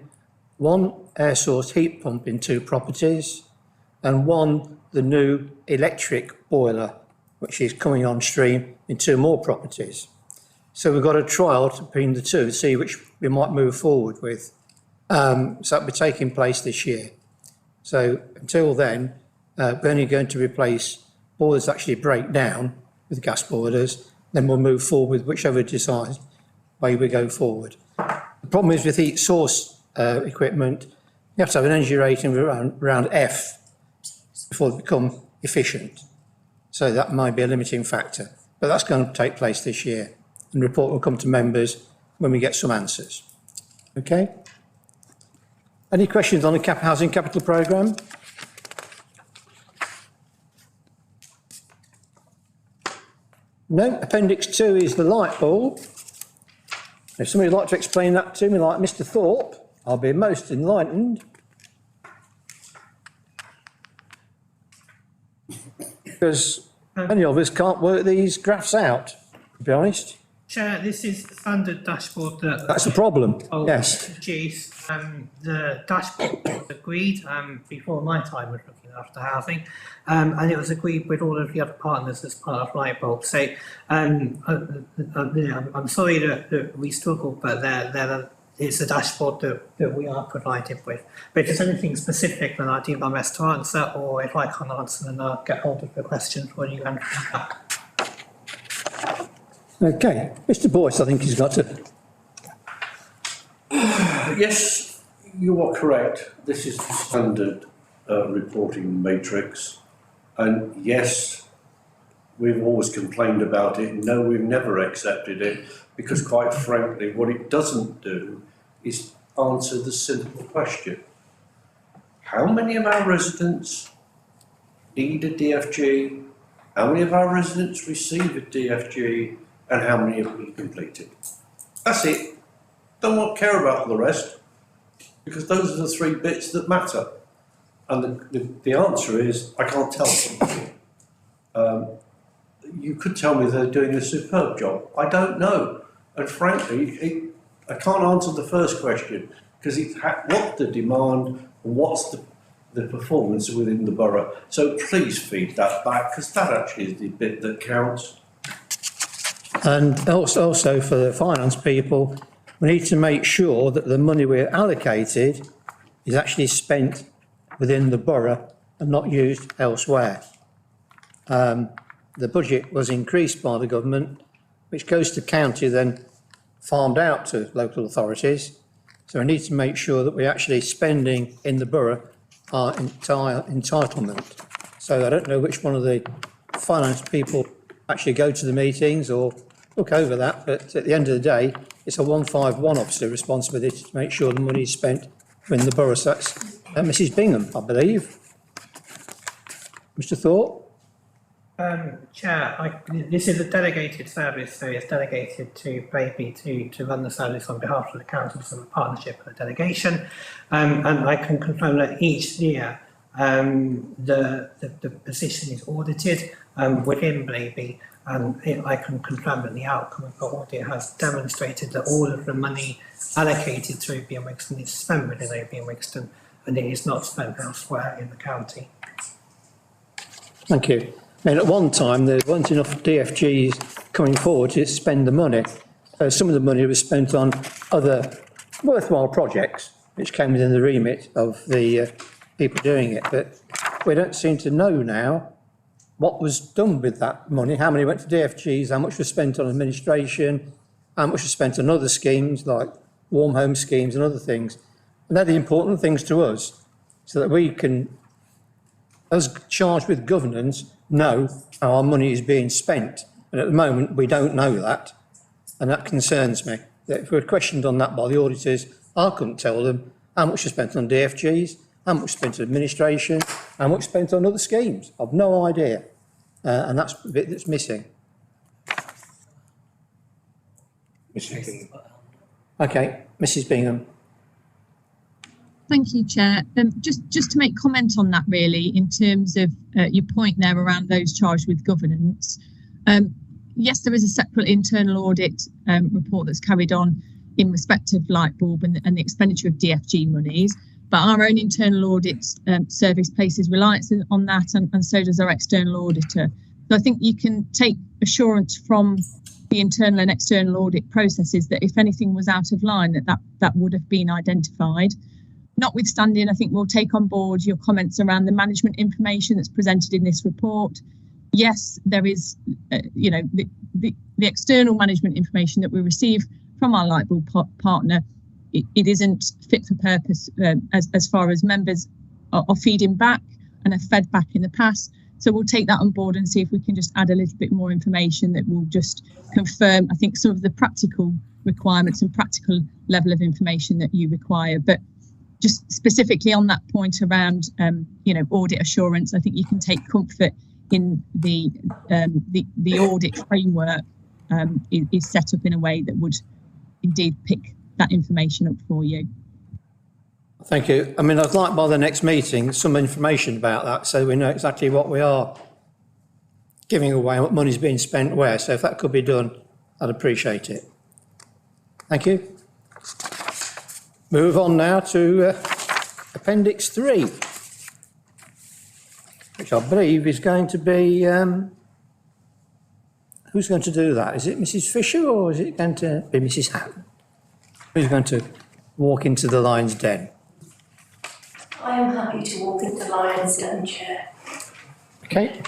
One air source heat pump in 2 properties, and one the new electric boiler, which is coming on stream in 2 more properties. So we've got a trial between the two to see which we might move forward with. So that'll be taking place this year. So until then, we're only going to replace boilers that actually break down with gas boilers. Then we'll move forward with whichever decides way we go forward. The problem is with heat source equipment, you have to have an energy rating of around F before they become efficient. So that might be a limiting factor. But that's going to take place this year. And the report will come to members when we get some answers. Okay? Any questions on the housing capital programme? No. Appendix 2 is the light bulb. If somebody would like to explain that to me, like Mr. Thorpe, I'll be most enlightened. Because many of us can't work these graphs out, to be honest. Chair, this is the standard dashboard that... That's a problem, Oh, yes. Geez, the dashboard was agreed before my time of looking after housing, and it was agreed with all of the other partners as part of Lightbulb. So I'm sorry that we struggle, but it's a dashboard that we are provided with. But if there's anything specific, then I'll do my best to answer, or if I can't answer, then I'll get hold of the questions when you answer back. Okay, Mr. Boyce, I think he's got to... Yes, you are correct. This is the standard reporting matrix. And yes, we've always complained about it. No, we've never accepted it because, quite frankly, what it doesn't do is answer the simple question. How many of our residents need a DFG? How many of our residents receive a DFG? And how many have been completed? That's it. Don't care about the rest, because those are the three bits that matter. And the answer is, I can't tell them. You could tell me they're doing a superb job. I don't know. And frankly, I can't answer the first question, because it's what's the demand and what's the performance within the borough. So please feed that back, because that actually is the bit that counts. And also for the finance people, we need to make sure that the money we're allocated is actually spent within the borough and not used elsewhere. The budget was increased by the government, which goes to county, then farmed out to local authorities. So we need to make sure that we're actually spending in the borough our entire entitlement. So I don't know which one of the finance people actually go to the meetings or look over that, but at the end of the day, it's a 151 officer responsibility to make sure the money is spent in the borough. So that's Mrs. Bingham, I believe. Mr. Thorpe? Chair, this is a delegated service, so it's delegated to Baby to run the service on behalf of the council, so a partnership with a delegation. And I can confirm that each year the position is audited within Baby. And I can confirm that the outcome of the audit has demonstrated that all of the money allocated to OBM Wixton is spent within OBM Wixton and it is not spent elsewhere in the county. Thank you. I mean, at one time there weren't enough DFGs coming forward to spend the money. Some of the money was spent on other worthwhile projects which came within the remit of the people doing it, but we don't seem to know now what was done with that money, how many went to DFGs, how much was spent on administration, how much was spent on other schemes like warm home schemes and other things. And they're the important things to us, so that we can, as charged with governance, know how our money is being spent. And at the moment, we don't know that. And that concerns me. That if we're questioned on that by the auditors, I couldn't tell them how much was spent on DFGs, how much spent on administration, how much spent on other schemes. I've no idea. And that's the bit that's missing. Mrs. Bingham. Okay, Mrs. Bingham. Thank you, Chair. Just to make comment on that, really, in terms of your point there around those charged with governance. Yes, there is a separate internal audit report that's carried on in respect of Lightbulb and the expenditure of DFG monies. But our own internal audit service places reliance on that, and so does our external auditor. So I think you can take assurance from the internal and external audit processes that if anything was out of line, that would have been identified. Notwithstanding, I think we'll take on board your comments around the management information that's presented in this report. Yes, there is, the external management information that we receive from our Lightball partner, it isn't fit for purpose as far as members are feeding back and have fed back in the past. So we'll take that on board and see if we can just add a little bit more information that will just confirm, I think, some of the practical requirements and practical level of information that you require. But just specifically on that point around, audit assurance, I think you can take comfort in the audit framework is set up in a way that would indeed pick that information up for you. Thank you. I mean, I'd like by the next meeting some information about that so we know exactly what we are giving away, what money's being spent where. So if that could be done, I'd appreciate it. Thank you. Move on now to Appendix 3, which I believe is going to be, who's going to do that? Is it Mrs. Fisher or is it going to be Mrs. Hatton? Who's going to walk into the lion's den? I am happy to walk into the lion's den, Chair. Okay.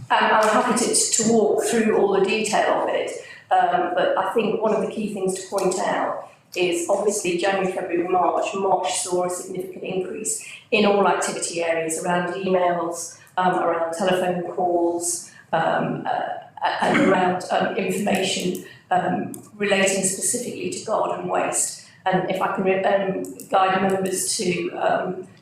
I'm happy to walk through all the detail of it, but I think one of the key things to point out is obviously January, February, March saw a significant increase in all activity areas around emails, around telephone calls, and around information relating specifically to garden waste. And if I can guide members to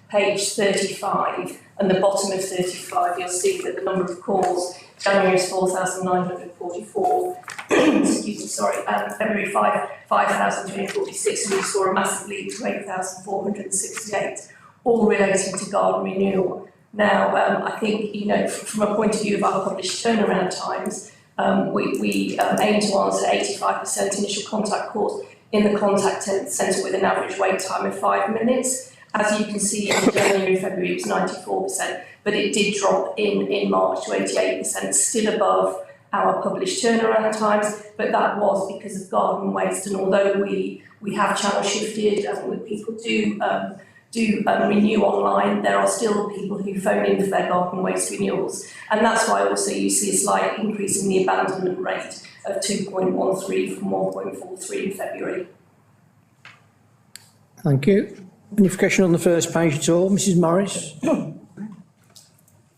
page 35, and the bottom of 35, you'll see that the number of calls, January is 4,944, excuse me, sorry, and February 5,346, and we saw a massive leap to 8,468, all relating to garden renewal. Now, I think, from a point of view of our published turnaround times, we aim to answer 85% initial contact calls in the contact centre with an average wait time of 5 minutes. As you can see, in January and February it was 94%, but it did drop in March to 88%, still above our published turnaround times, but that was because of garden waste. And although we have channel shifted and people do renew online, there are still people who phone in for their garden waste renewals. And that's why also you see a slight increase in the abandonment rate of 2.13 from 1.43 in February. Thank you. Any question on the first page at all? Mrs. Morris?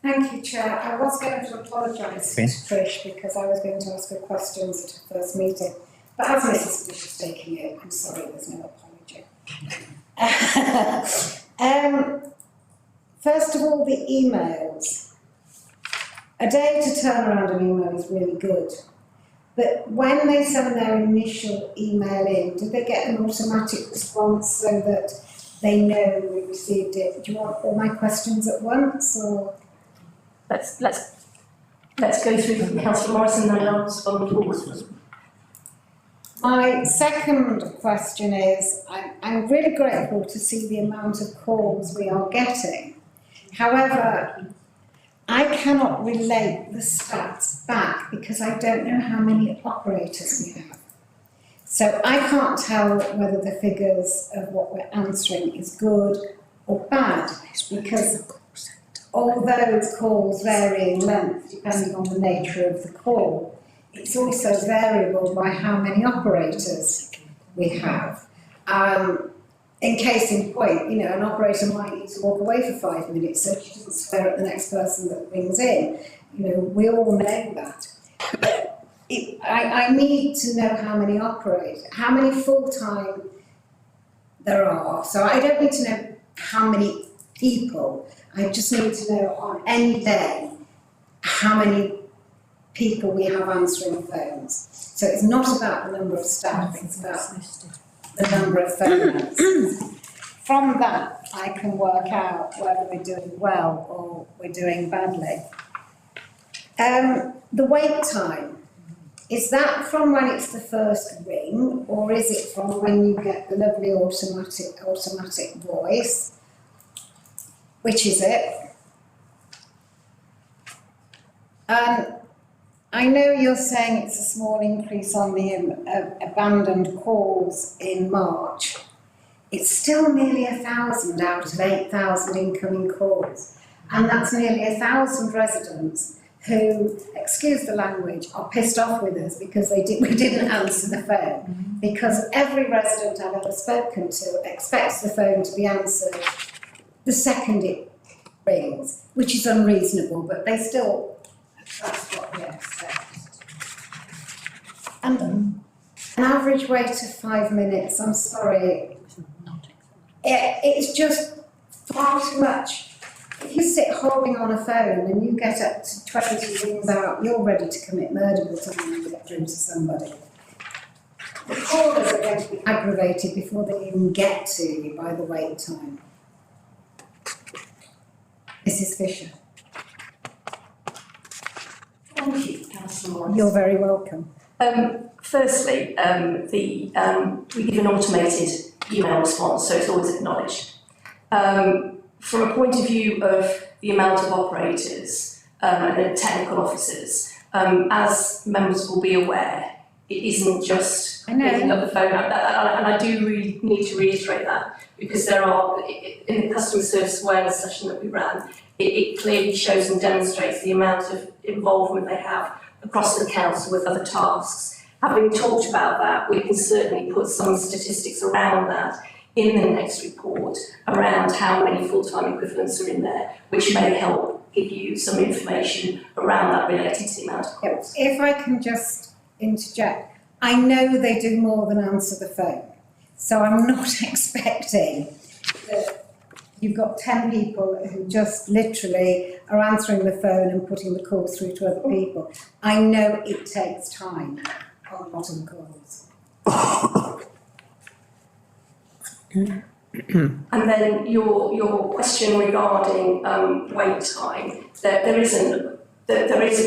Thank you, Chair. I was going to apologise to Trish because I was going to ask her questions at her first meeting. But as Mrs. Fish is taking it, I'm sorry, there's no apology. First of all, the emails. A day to turn around an email is really good. But when they send their initial email in, do they get an automatic response so that they know we received it? Do you want all my questions at once, or? Let's go through Councillor Morris and then I'll respond forward. My second question is, I'm really grateful to see the amount of calls we are getting. However, I cannot relate the stats back because I don't know how many operators we have. So I can't tell whether the figures of what we're answering is good or bad, because although calls vary in length depending on the nature of the call, it's also variable by how many operators we have. In case in point, an operator might need to walk away for 5 minutes so she doesn't swear at the next person that rings in. We all know that. I need to know how many operators, how many full-time there are. So I don't need to know how many people. I just need to know on any day how many people we have answering phones. So it's not about the number of staff, it's about the number of phones. From that, I can work out whether we're doing well or we're doing badly. The wait time, is that from when it's the first ring, or is it from when you get the lovely automatic voice? Which is it? I know you're saying it's a small increase on the abandoned calls in March. It's still nearly 1,000 out of 8,000 incoming calls. And that's nearly 1,000 residents who, excuse the language, are pissed off with us because we didn't answer the phone. Because every resident I've ever spoken to expects the phone to be answered the second it rings, which is unreasonable, but that's what they expect. And an average wait of 5 minutes, I'm sorry, it's just far too much. If you sit holding on a phone and you get up to 20 rings out, you're ready to commit murder by the time you get through to somebody. The callers are going to be aggravated before they even get to you by the wait time. Mrs. Fisher. Thank you, Councillor Morris. You're very welcome. Firstly, we give an automated email response, so it's always acknowledged. From a point of view of the amount of operators and the technical officers, as members will be aware, it isn't just picking up the phone, and I do really need to reiterate that, because there are, in the customer service awareness session that we ran, it clearly shows and demonstrates the amount of involvement they have across the council with other tasks. Having talked about that, we can certainly put some statistics around that in the next report, around how many full-time equivalents are in there, which may help give you some information around that related to the amount of calls. If I can just interject, I know they do more than answer the phone, so I'm not expecting that you've got 10 people who just literally are answering the phone and putting the calls through to other people. I know it takes time on a lot of the calls. And then your question regarding wait time, there is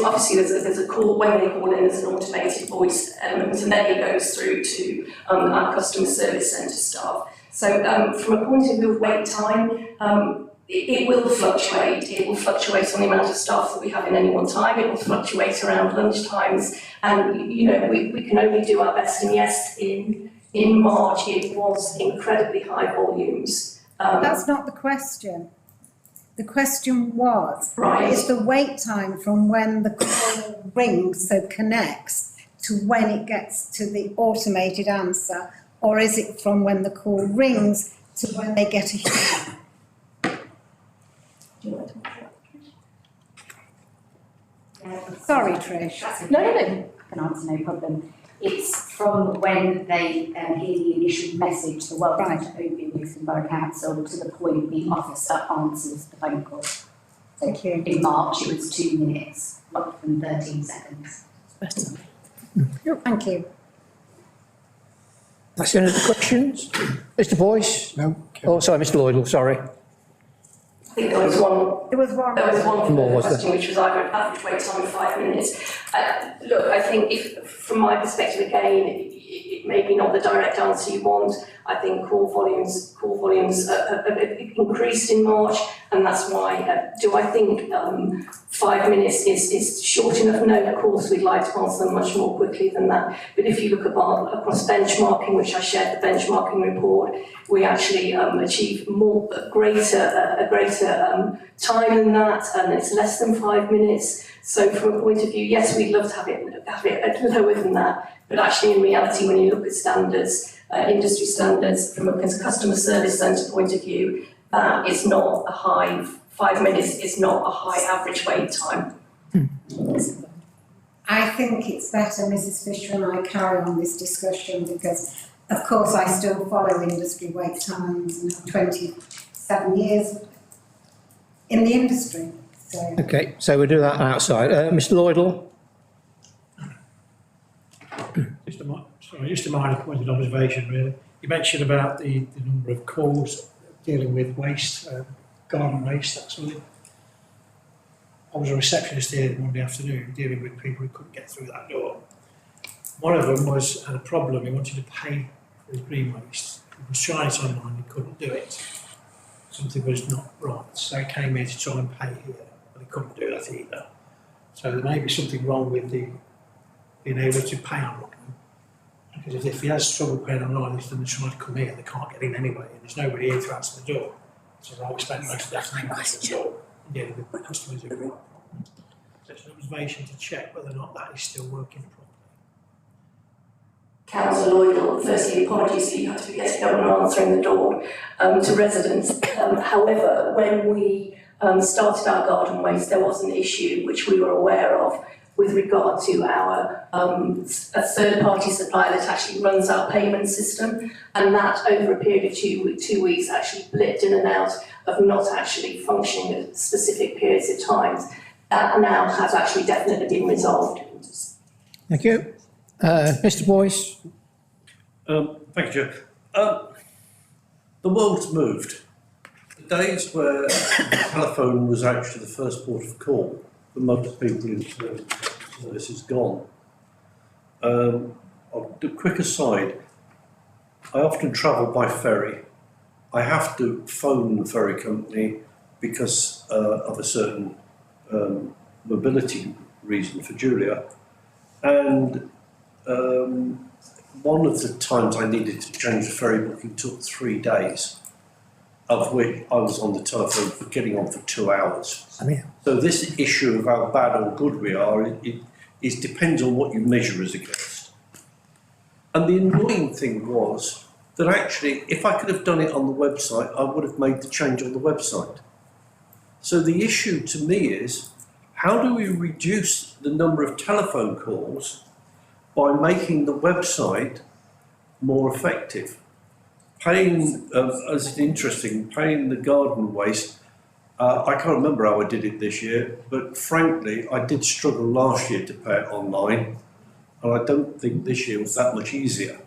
obviously there's a call, when they call in, there's an automated voice element, and then it goes through to our customer service centre staff. So from a point of view of wait time, it will fluctuate. It will fluctuate on the amount of staff that we have in any one time. It will fluctuate around lunch times, and you know we can only do our best. And yes, in March it was incredibly high volumes. That's not the question. The question was, right, is the wait time from when the call rings, so connects, to when it gets to the automated answer, or is it from when the call rings to when they get a human? Sorry, Trish. No. I can answer, no problem. It's from when they hear the initial message, the welcome to Oakham Luton Borough Council, to the point the officer answers the phone call. Thank you. In March, it was 2 minutes, up from 13 seconds. Thank you. That's the end of the questions. Mr. Boyce? No. Oh, sorry, Mr. Lloydell, sorry. I think there was one. There was one. There was one More, was question, which was either average wait time of 5 minutes. Look, I think from my perspective, again, it may be not the direct answer you want. I think call volumes have increased in March, and that's why. Do I think 5 minutes is short enough? No, of course we'd like to answer them much more quickly than that. But if you look across benchmarking, which I shared the benchmarking report, we actually achieve a greater time than that, and it's less than 5 minutes. So from a point of view, yes, we'd love to have it lower than that, but actually in reality, when you look at standards, industry standards, from a customer service centre point of view, that is not a high, 5 minutes is not a high average wait time. I think it's better Mrs. Fisher and I carry on this discussion, because of course I still follow industry wait times and have 27 years in the industry. So. Okay, so we'll do that outside. Mr. Lloydell? Just a minor point of observation, really. You mentioned about the number of calls dealing with waste, garden waste, that sort of thing. I was a receptionist here Monday afternoon dealing with people who couldn't get through that door. One of them had a problem. He wanted to pay for his green waste. He was trying it online, he couldn't do it. Something was not right, so he came here to try and pay here, but he couldn't do that either. So there may be something wrong with being able to pay online. Because if he has trouble paying online, he's going to try to come here, they can't get in anyway, and there's nobody here to answer the door. So I always spend most of the afternoon answering the door and dealing with my customers who are. such an observation to check whether or not that is still working properly. Councillor Lloyd, firstly, apologies that you had to be getting up and answering the door to residents. However, when we started our garden waste, there was an issue which we were aware of with regard to our a third-party supplier that actually runs our payment system, and that over a period of two weeks actually blipped in and out of not actually functioning at specific periods of times. That now has actually definitely been resolved. Thank you. Mr. Boyce. Thank you, Chair. The world's moved. The days where the telephone was actually the first port of call for most people in terms of service is gone. I'll do a quick aside. I often travel by ferry. I have to phone the ferry company because of a certain mobility reason for Julia. And one of the times I needed to change the ferry booking took 3 days, of which I was on the telephone for getting on for 2 hours. So this issue of how bad or good we are, it depends on what you measure as against. And the annoying thing was that actually, if I could have done it on the website, I would have made the change on the website. So the issue to me is, how do we reduce the number of telephone calls by making the website more effective? Paying, as interesting, paying the garden waste, I can't remember how I did it this year, but frankly, I did struggle last year to pay it online, and I don't think this year was that much easier.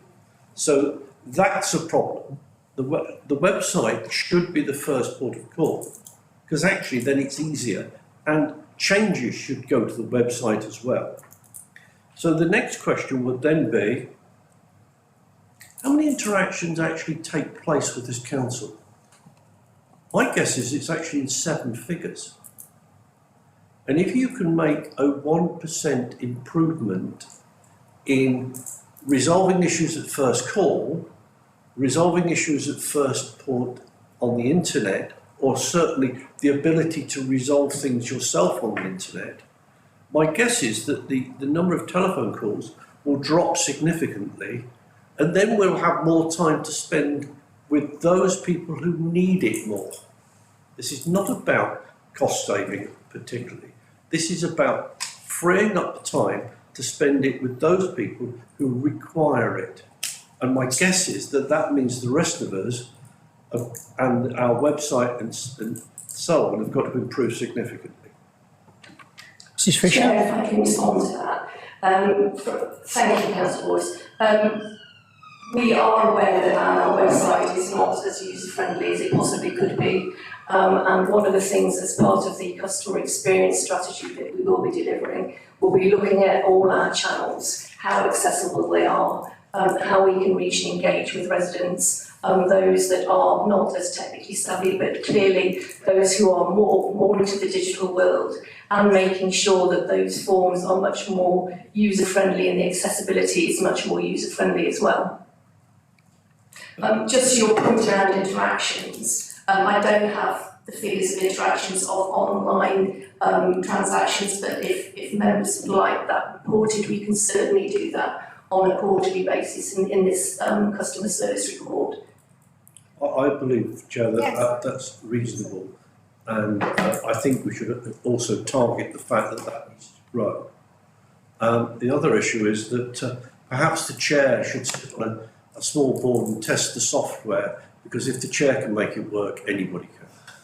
So that's a problem. The website should be the first port of call, because actually then it's easier, and changes should go to the website as well. So the next question would then be, how many interactions actually take place with this council? My guess is it's actually in 7 figures. And if you can make a 1% improvement in resolving issues at first call, resolving issues at first port on the internet, or certainly the ability to resolve things yourself on the internet, my guess is that the number of telephone calls will drop significantly, and then we'll have more time to spend with those people who need it more. This is not about cost saving particularly. This is about freeing up the time to spend it with those people who require it. And my guess is that that means the rest of us and our website and so on have got to improve significantly. Mrs. Fisher? Chair, if I can respond to that. Thank you, Councillor Boyce. We are aware that our website is not as user-friendly as it possibly could be. And one of the things as part of the customer experience strategy that we will be delivering, we'll be looking at all our channels, how accessible they are, how we can reach and engage with residents, those that are not as technically savvy, but clearly those who are more into the digital world, and making sure that those forms are much more user-friendly and the accessibility is much more user-friendly as well. Just your point around interactions, I don't have the figures of interactions of online transactions, but if members would like that reported, we can certainly do that on a quarterly basis in this customer service report. I believe, Chair, that that's reasonable, and I think we should also target the fact that that needs to grow. The other issue is that perhaps the Chair should sit on a small board and test the software, because if the Chair can make it work, anybody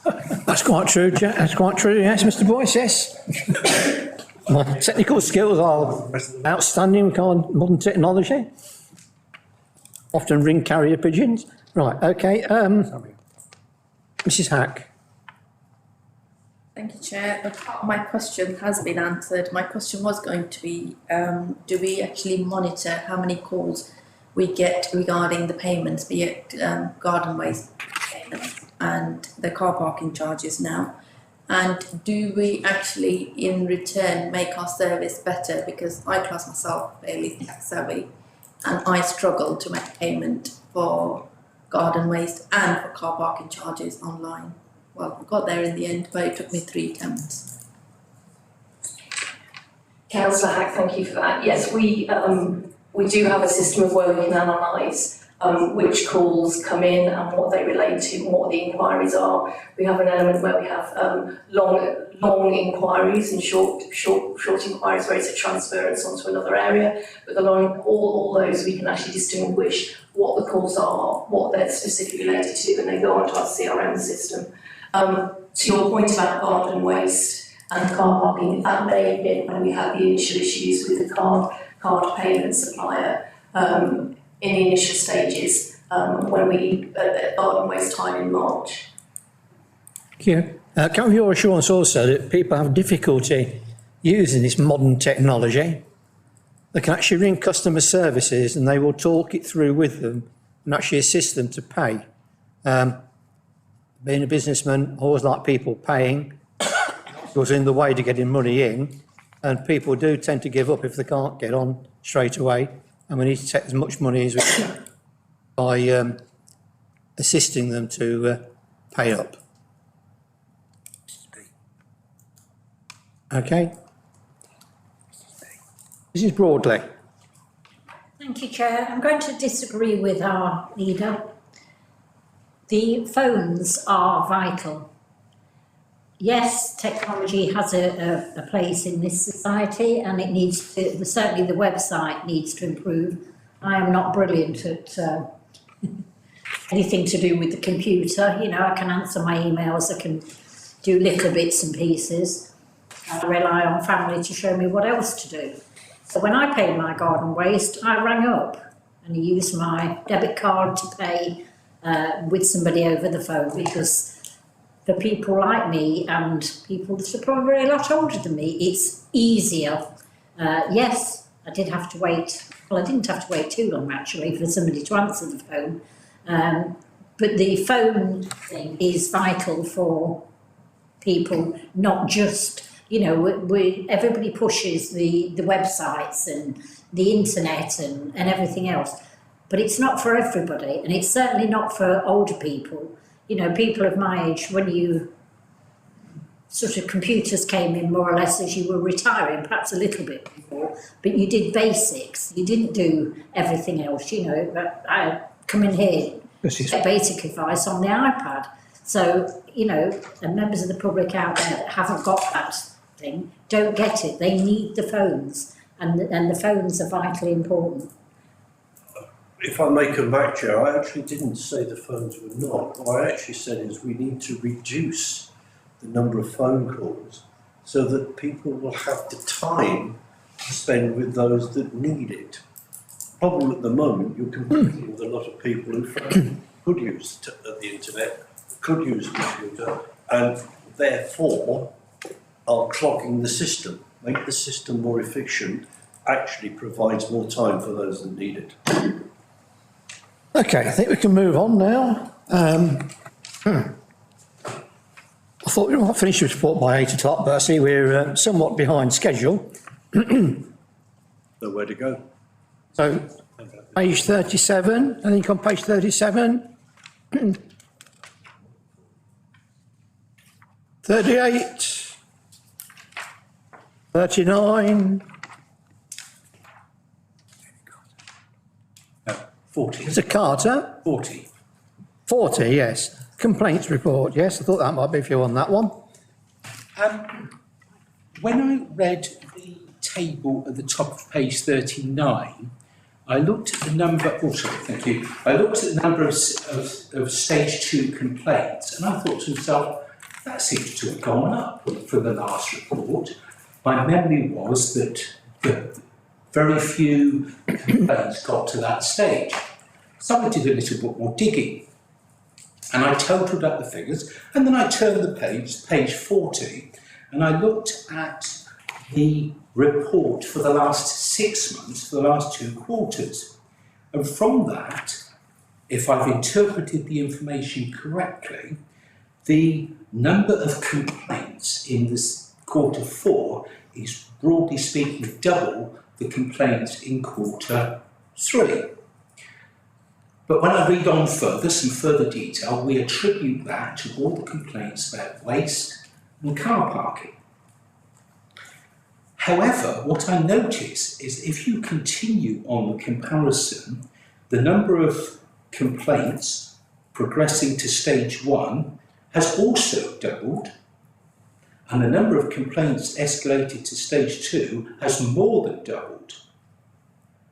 can. That's quite true, Jack. That's quite true, yes, Mr. Boyce, yes. My technical skills are outstanding with modern technology. Often ring carrier pigeons. Right, okay. Mrs. Hack. Thank you, Chair. My question has been answered. My question was going to be, do we actually monitor how many calls we get regarding the payments, be it garden waste payments and the car parking charges now? And do we actually, in return, make our service better? Because I class myself fairly tech savvy, and I struggle to make payment for garden waste and for car parking charges online. Well, I got there in the end, but it took me 3 attempts. Councillor Hack, thank you for that. Yes, we do have a system of where we can analyse which calls come in and what they relate to and what the inquiries are. We have an element where we have long inquiries and short inquiries where it's a transference onto another area. But all those we can actually distinguish what the calls are, what they're specifically related to, and they go onto our CRM system. To your point about garden waste and car parking, that may have been when we had the initial issues with the card payment supplier in the initial stages when we at garden waste time in March. Thank you. Can I have your assurance also that people have difficulty using this modern technology? They can actually ring customer services and they will talk it through with them and actually assist them to pay. Being a businessman, I always like people paying. It was in the way to getting money in, and people do tend to give up if they can't get on straight away, and we need to take as much money as we can by assisting them to pay up. Okay. Mrs. Broadley. Thank you, Chair. I'm going to disagree with our leader. The phones are vital. Yes, technology has a place in this society, and it needs to, certainly the website needs to improve. I am not brilliant at anything to do with the computer. You know, I can answer my emails, I can do little bits and pieces. I rely on family to show me what else to do. So when I paid my garden waste, I rang up and used my debit card to pay with somebody over the phone, because for people like me and people that are probably a lot older than me, it's easier. Yes, I did have to wait. Well, I didn't have to wait too long actually for somebody to answer the phone. But the phone thing is vital for people, not just, you know, everybody pushes the websites and the internet and everything else, but it's not for everybody, and it's certainly not for older people. You know, people of my age, when you sort of computers came in more or less as you were retiring, perhaps a little bit before, but you did basics, you didn't do everything else, you know. I come in here, get basic advice on the iPad. So, you know, and members of the public out there that haven't got that thing don't get it. They need the phones, and the phones are vitally important. If I may come back, Chair, I actually didn't say the phones were not. What I actually said is we need to reduce the number of phone calls so that people will have the time to spend with those that need it. The problem at the moment, you're competing with a lot of people who frankly could use the internet, could use a computer, and therefore are clogging the system. Make the system more efficient actually provides more time for those that need it. Okay, I think we can move on now. I thought we might finish this report by 8 o'clock, but I see we're somewhat behind schedule. So where to go? So, page 37, I think on page 37. 38. 39. 40. Mr. Carter? 40. 40, yes. Complaints report, yes. I thought that might be a few on that one. When I read the table at the top of page 39, I looked at the number, oh sorry, thank you. I looked at the number of stage 2 complaints, and I thought to myself, that seems to have gone up for the last report. My memory was that very few complaints got to that stage. So I did a little bit more digging, and I totaled up the figures, and then I turned the page 40, and I looked at the report for the last 6 months, for the last 2 quarters. And from that, if I've interpreted the information correctly, the number of complaints in this quarter 4 is, broadly speaking, double the complaints in quarter 3. But when I read on further, some further detail, we attribute that to all the complaints about waste and car parking. However, what I notice is if you continue on the comparison, the number of complaints progressing to stage 1 has also doubled, and the number of complaints escalated to stage 2 has more than doubled.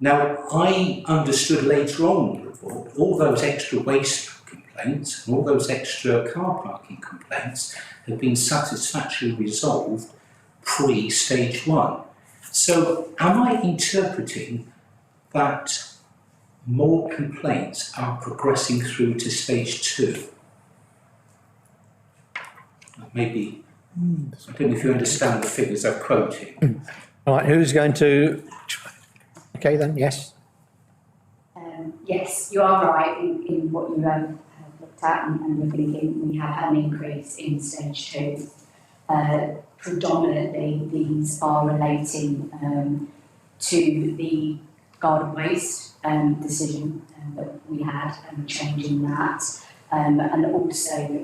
Now, I understood later on in the report, all those extra waste complaints and all those extra car parking complaints had been satisfactorily resolved pre-stage 1. So am I interpreting that more complaints are progressing through to stage 2? Maybe, I don't know if you understand the figures I'm quoting. Right, who's going to? Okay then, yes. Yes, you are right in what you have looked at and you're thinking we have had an increase in stage 2. Predominantly these are relating to the garden waste decision that we had and changing that, and also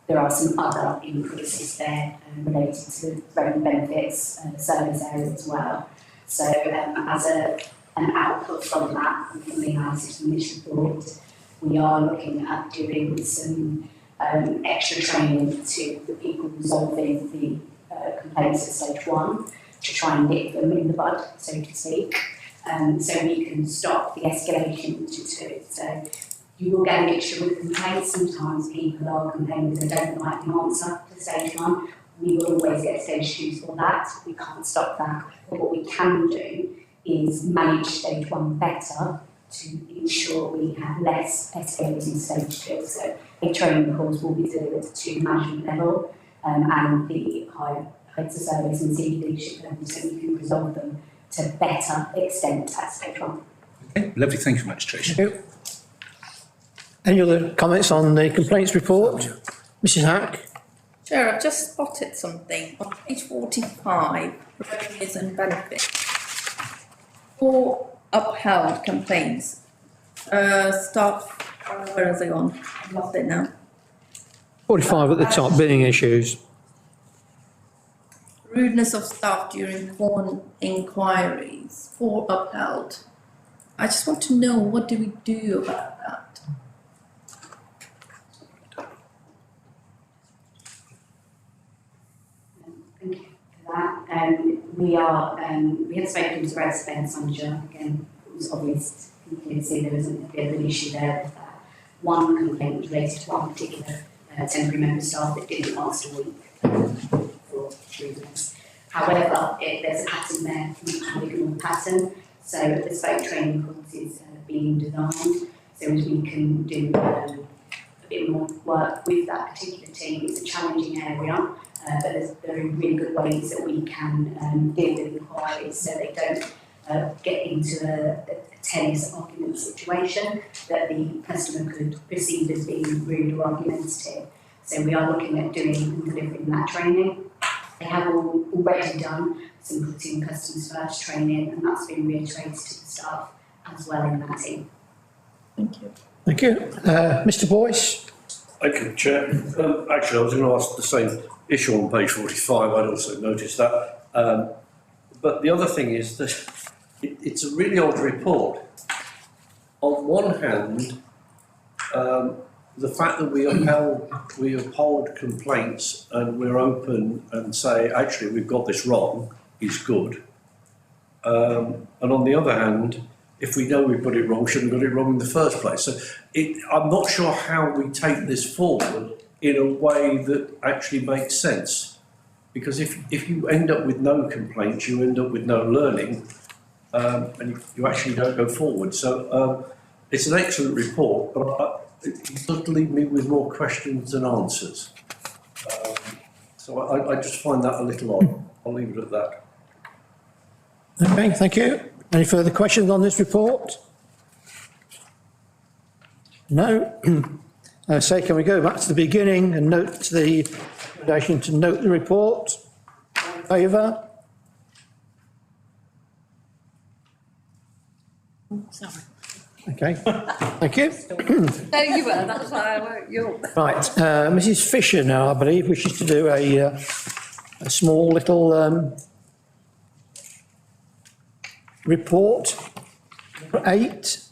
there are some other increases there related to the road benefits service area as well. So as an output from that and from the analysis from this report, we are looking at doing some extra training to the people resolving the complaints at stage 1 to try and nip them in the bud, so to speak, so we can stop the escalation to 2. So you will get a mixture with complaints. Sometimes people are complaining that they don't like the answer to stage 1. We will always get stage 2s for that. We can't stop that. But what we can do is manage stage 1 better to ensure we have less escalating stage 2. So a training course will be delivered to management level and the heads of service and senior leadership level, so we can resolve them to better extent at stage 1. Okay, lovely, thank you very much, Trish. Thank you. Any other comments on the complaints report? Mrs Hack? Chair, I've just spotted something on page 45, revenues and benefits. 4 upheld complaints. Staff, where has it gone? I've lost it now. 45 at the top, billing issues. Rudeness of staff during phone inquiries, 4 upheld. I just want to know, what do we do about that? Thank you for that. We have spoken to Brad Spence manager, again, it was obvious, you can see there was a bit of an issue there with that. One complaint was related to one particular temporary member of staff that didn't last a week for reasons. However, there's a pattern there, a polygonal pattern, so the bespoke training courses are being designed so as we can do a bit more work with that particular team. It's a challenging area. But there are really good ways that we can deal with inquiries so they don't get into a tennis argument situation that the customer could perceive as being rude or argumentative. So we are looking at doing and delivering that training. They have already done some putting customers first training, and that's been reiterated to the staff as well in that team. Thank you. Thank you. Mr Boyce? Thank you, Chair. Actually, I was going to ask the same issue on page 45. I'd also noticed that. But the other thing is that it's a really odd report. On one hand, the fact that we uphold complaints and we're open and say, actually, we've got this wrong, is good. And on the other hand, if we know we've got it wrong, shouldn't have got it wrong in the first place. So I'm not sure how we take this forward in a way that actually makes sense. Because if you end up with no complaints, you end up with no learning, and you actually don't go forward. So it's an excellent report, but it does leave me with more questions than answers. So I just find that a little odd. I'll leave it at that. Okay, thank you. Any further questions on this report? No? So can we go back to the beginning and note the recommendation to note the report? In favour? Sorry. Okay, thank you. No, you were, that's why I wrote you. Right, Mrs Fisher now, I believe, wishes to do a small little report. Number 8.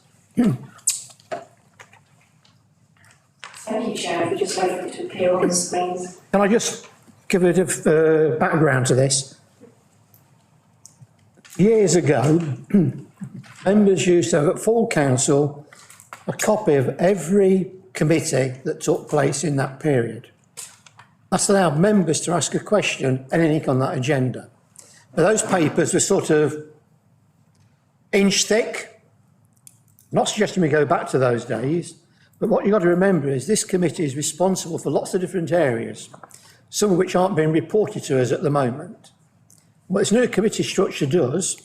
Thank you, Chair. We just wait for it to appear on the screens. Can I just give a bit of background to this? Years ago, members used to have at full council a copy of every committee that took place in that period. That's allowed members to ask a question, anything on that agenda. But those papers were sort of inch thick. Not suggesting we go back to those days, but what you've got to remember is this committee is responsible for lots of different areas, some of which aren't being reported to us at the moment. What this new committee structure does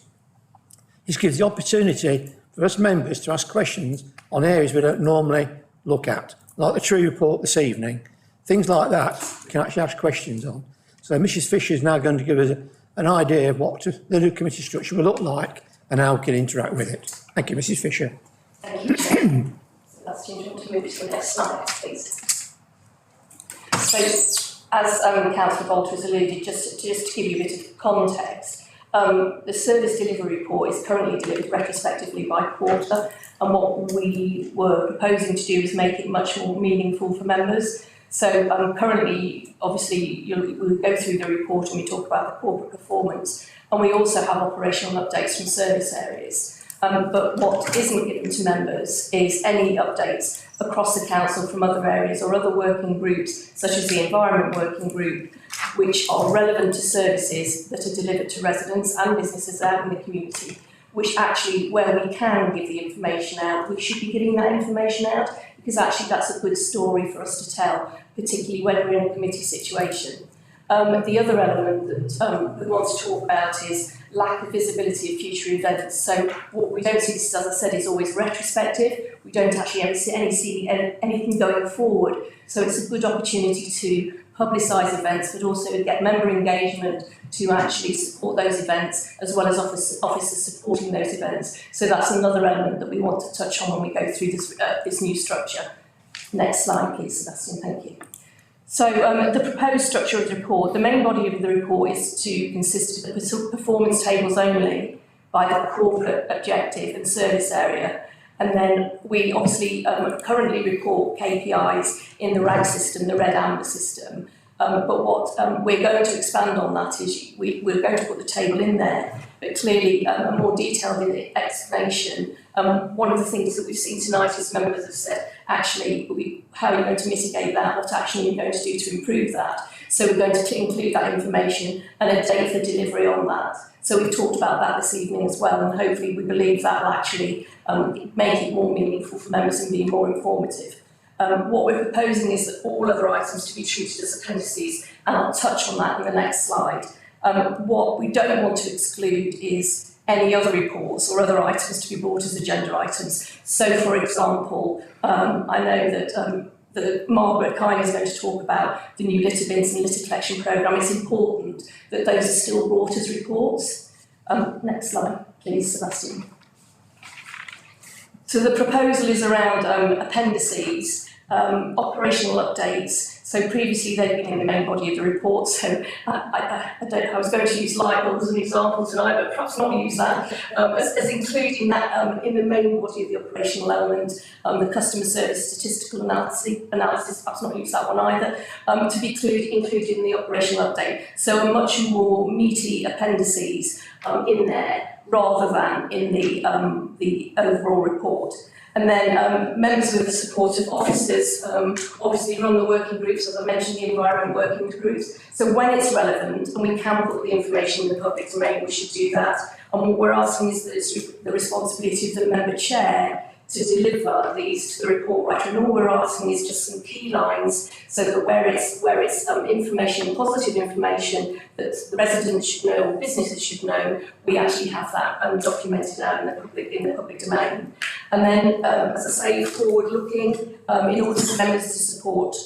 is gives the opportunity for us members to ask questions on areas we don't normally look at, like the tree report this evening. Things like that we can actually ask questions on. So Mrs Fisher is now going to give us an idea of what the new committee structure will look like and how we can interact with it. Thank you, Mrs Fisher. Thank you, Chair. Sebastian, do you want to move to the next slide, please? So, as Councillor Bolt has alluded, just to give you a bit of context, the service delivery report is currently delivered retrospectively by quarter, and what we were proposing to do is make it much more meaningful for members. So currently, obviously, we'll go through the report and we talk about the corporate performance, and we also have operational updates from service areas. But what isn't given to members is any updates across the council from other areas or other working groups, such as the Environment Working Group, which are relevant to services that are delivered to residents and businesses out in the community, which actually, where we can give the information out, we should be getting that information out, because actually that's a good story for us to tell, particularly when we're in a committee situation. The other element that we want to talk about is lack of visibility of future events. So what we don't see, as I said, is always retrospective. We don't actually ever see anything going forward. So it's a good opportunity to publicise events, but also get member engagement to actually support those events, as well as officers supporting those events. So that's another element that we want to touch on when we go through this new structure. Next slide, please, Sebastian. Thank you. So the proposed structure of the report, the main body of the report is to consist of performance tables only by the corporate objective and service area. And then we obviously currently report KPIs in the RAG system, the red amber system. But what we're going to expand on that is we're going to put the table in there, but clearly a more detailed explanation. One of the things that we've seen tonight is members have said, actually, how are you going to mitigate that? What action are you going to do to improve that? So we're going to include that information and a date for delivery on that. So we've talked about that this evening as well, and hopefully we believe that will actually make it more meaningful for members and be more informative. What we're proposing is that all other items to be treated as appendices, and I'll touch on that in the next slide. What we don't want to exclude is any other reports or other items to be brought as agenda items. So, for example, I know that Margaret Kine is going to talk about the new litter bins and litter collection programme. It's important that those are still brought as reports. Next slide, please, Sebastian. So the proposal is around appendices, operational updates. So previously they've been in the main body of the report, so I was going to use light bulbs as an example tonight, but perhaps not use that, as including that in the main body of the operational element, the customer service statistical analysis, perhaps not use that one either, to be included in the operational update. So a much more meaty appendices in there, rather than in the overall report. And then members with the support of officers obviously run the working groups, as I mentioned, the environment working groups. So when it's relevant and we can put the information in the public domain, we should do that. And what we're asking is that it's the responsibility of the member chair to deliver these to the report writer, and all we're asking is just some key lines so that where it's information, positive information that the residents should know or businesses should know, we actually have that documented out in the public domain. And then, as I say, forward-looking, in order for members to support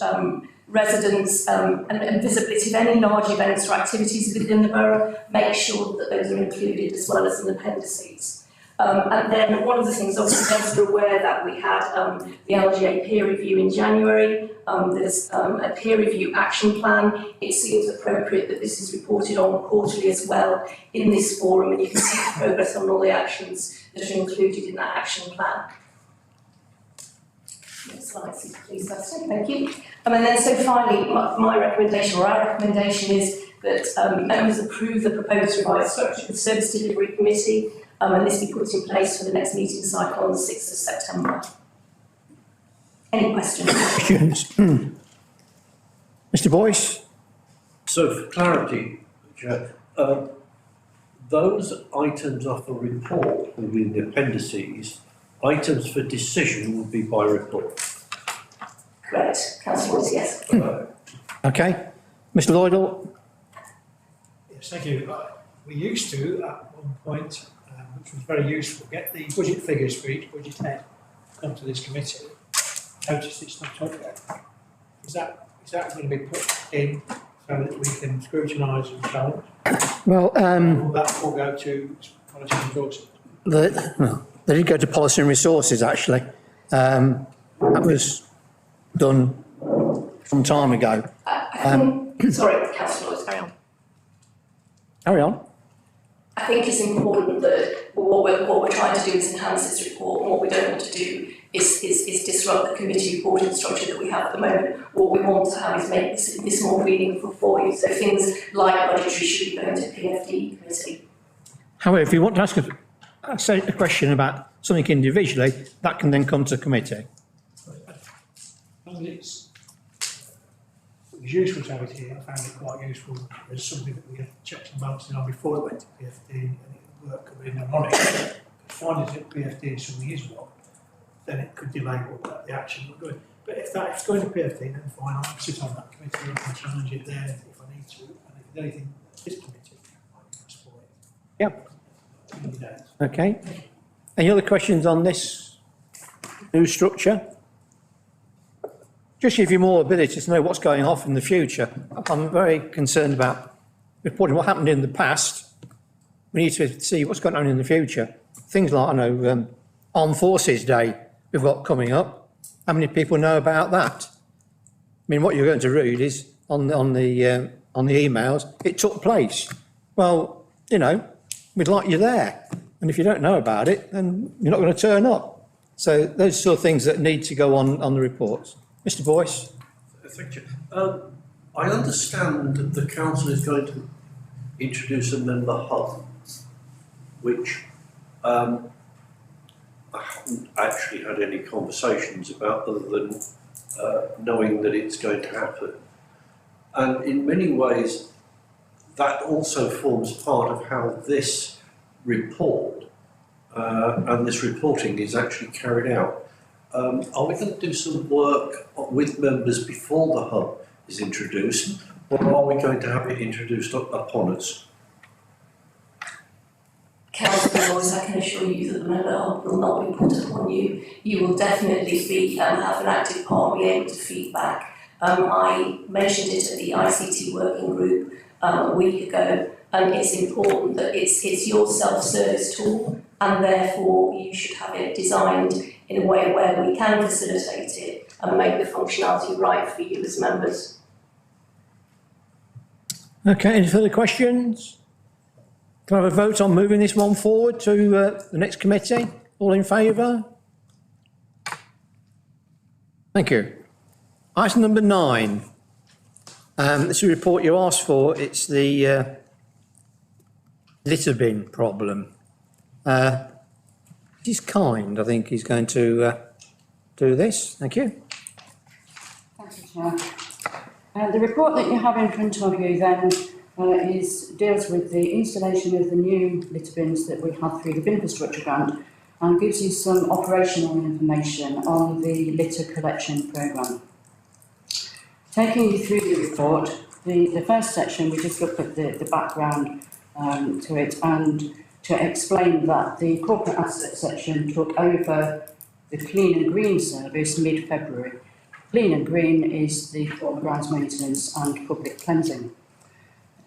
residents and visibility of any large events or activities within the borough, make sure that those are included as well as in appendices. And then one of the things, obviously, council are aware that we had the LGA peer review in January. There's a peer review action plan. It seems appropriate that this is reported on quarterly as well in this forum, and you can see the progress on all the actions that are included in that action plan. Next slide, please, Dustin. Thank you. And then so finally, my recommendation, or our recommendation, is that members approve the proposed revised structure of the Service Delivery Committee, and this be put in place for the next meeting cycle on the 6th of September. Any questions? Mr. Boyce? So for clarity, Chair, those items are for report within the appendices. Items for decision will be by report. Correct. Councillor Woods, yes. Okay. Mr. Lloydall? Yes, thank you. We used to, at one point, which was very useful, get the budget figures for each budget head come to this committee. Notice it's not up there. Is that going to be put in so that we can scrutinise and challenge? Well, will that all go to policy and resources? They did go to policy and resources, actually. That was done some time ago. Sorry, Councillor Lewis, carry on. Carry on. I think it's important that what we're trying to do is enhance this report, and what we don't want to do is disrupt the committee reporting structure that we have at the moment. What we want to have is make this more meaningful for you. So things like budgetary should be going to PFD committee. However, if you want to ask a question about something individually, that can then come to committee. It was useful to have it here. I found it quite useful. There's something that we had checks and balances on before it went to PFD, and it worked coming in on it. But finding that PFD and something is wrong, then it could delay what the action we're going. But if it's going to PFD, then fine, I'll sit on that committee and challenge it there if I need to. And if there's anything this committee, I can support it. Yep. Okay. Any other questions on this new structure? Just give you more ability to know what's going off in the future. I'm very concerned about reporting what happened in the past. We need to see what's going on in the future. Things like, I know, Armed Forces Day we've got coming up. How many people know about that? I mean, what you're going to read is on the emails, it took place. Well, you know, we'd like you there. And if you don't know about it, then you're not going to turn up. So those sort of things that need to go on the reports. Mr. Boyce? Thank you. I understand that the council is going to introduce a member hub, which I haven't actually had any conversations about other than knowing that it's going to happen. And in many ways, that also forms part of how this report and this reporting is actually carried out. Are we going to do some work with members before the hub is introduced, or are we going to have it introduced upon us? Councillor Lewis, I can assure you that the member hub will not be put upon you. You will definitely be have an active part, be able to feedback. I mentioned it at the ICT working group a week ago, and it's important that it's your self-service tool, and therefore you should have it designed in a way where we can facilitate it and make the functionality right for you as members. Okay, any further questions? Can I have a vote on moving this one forward to the next committee? All in favour? Thank you. Item number 9. This is a report you asked for. It's the litter bin problem. He's kind, I think he's going to do this. Thank you. Thank you, Chair. The report that you have in front of you then deals with the installation of the new litter bins that we have through the bin infrastructure grant, and gives you some operational information on the litter collection programme. Taking you through the report, the first section, we just looked at the background to it, and to explain that the corporate asset section took over the Clean and Green service mid-February. Clean and Green is the former grounds maintenance and public cleansing.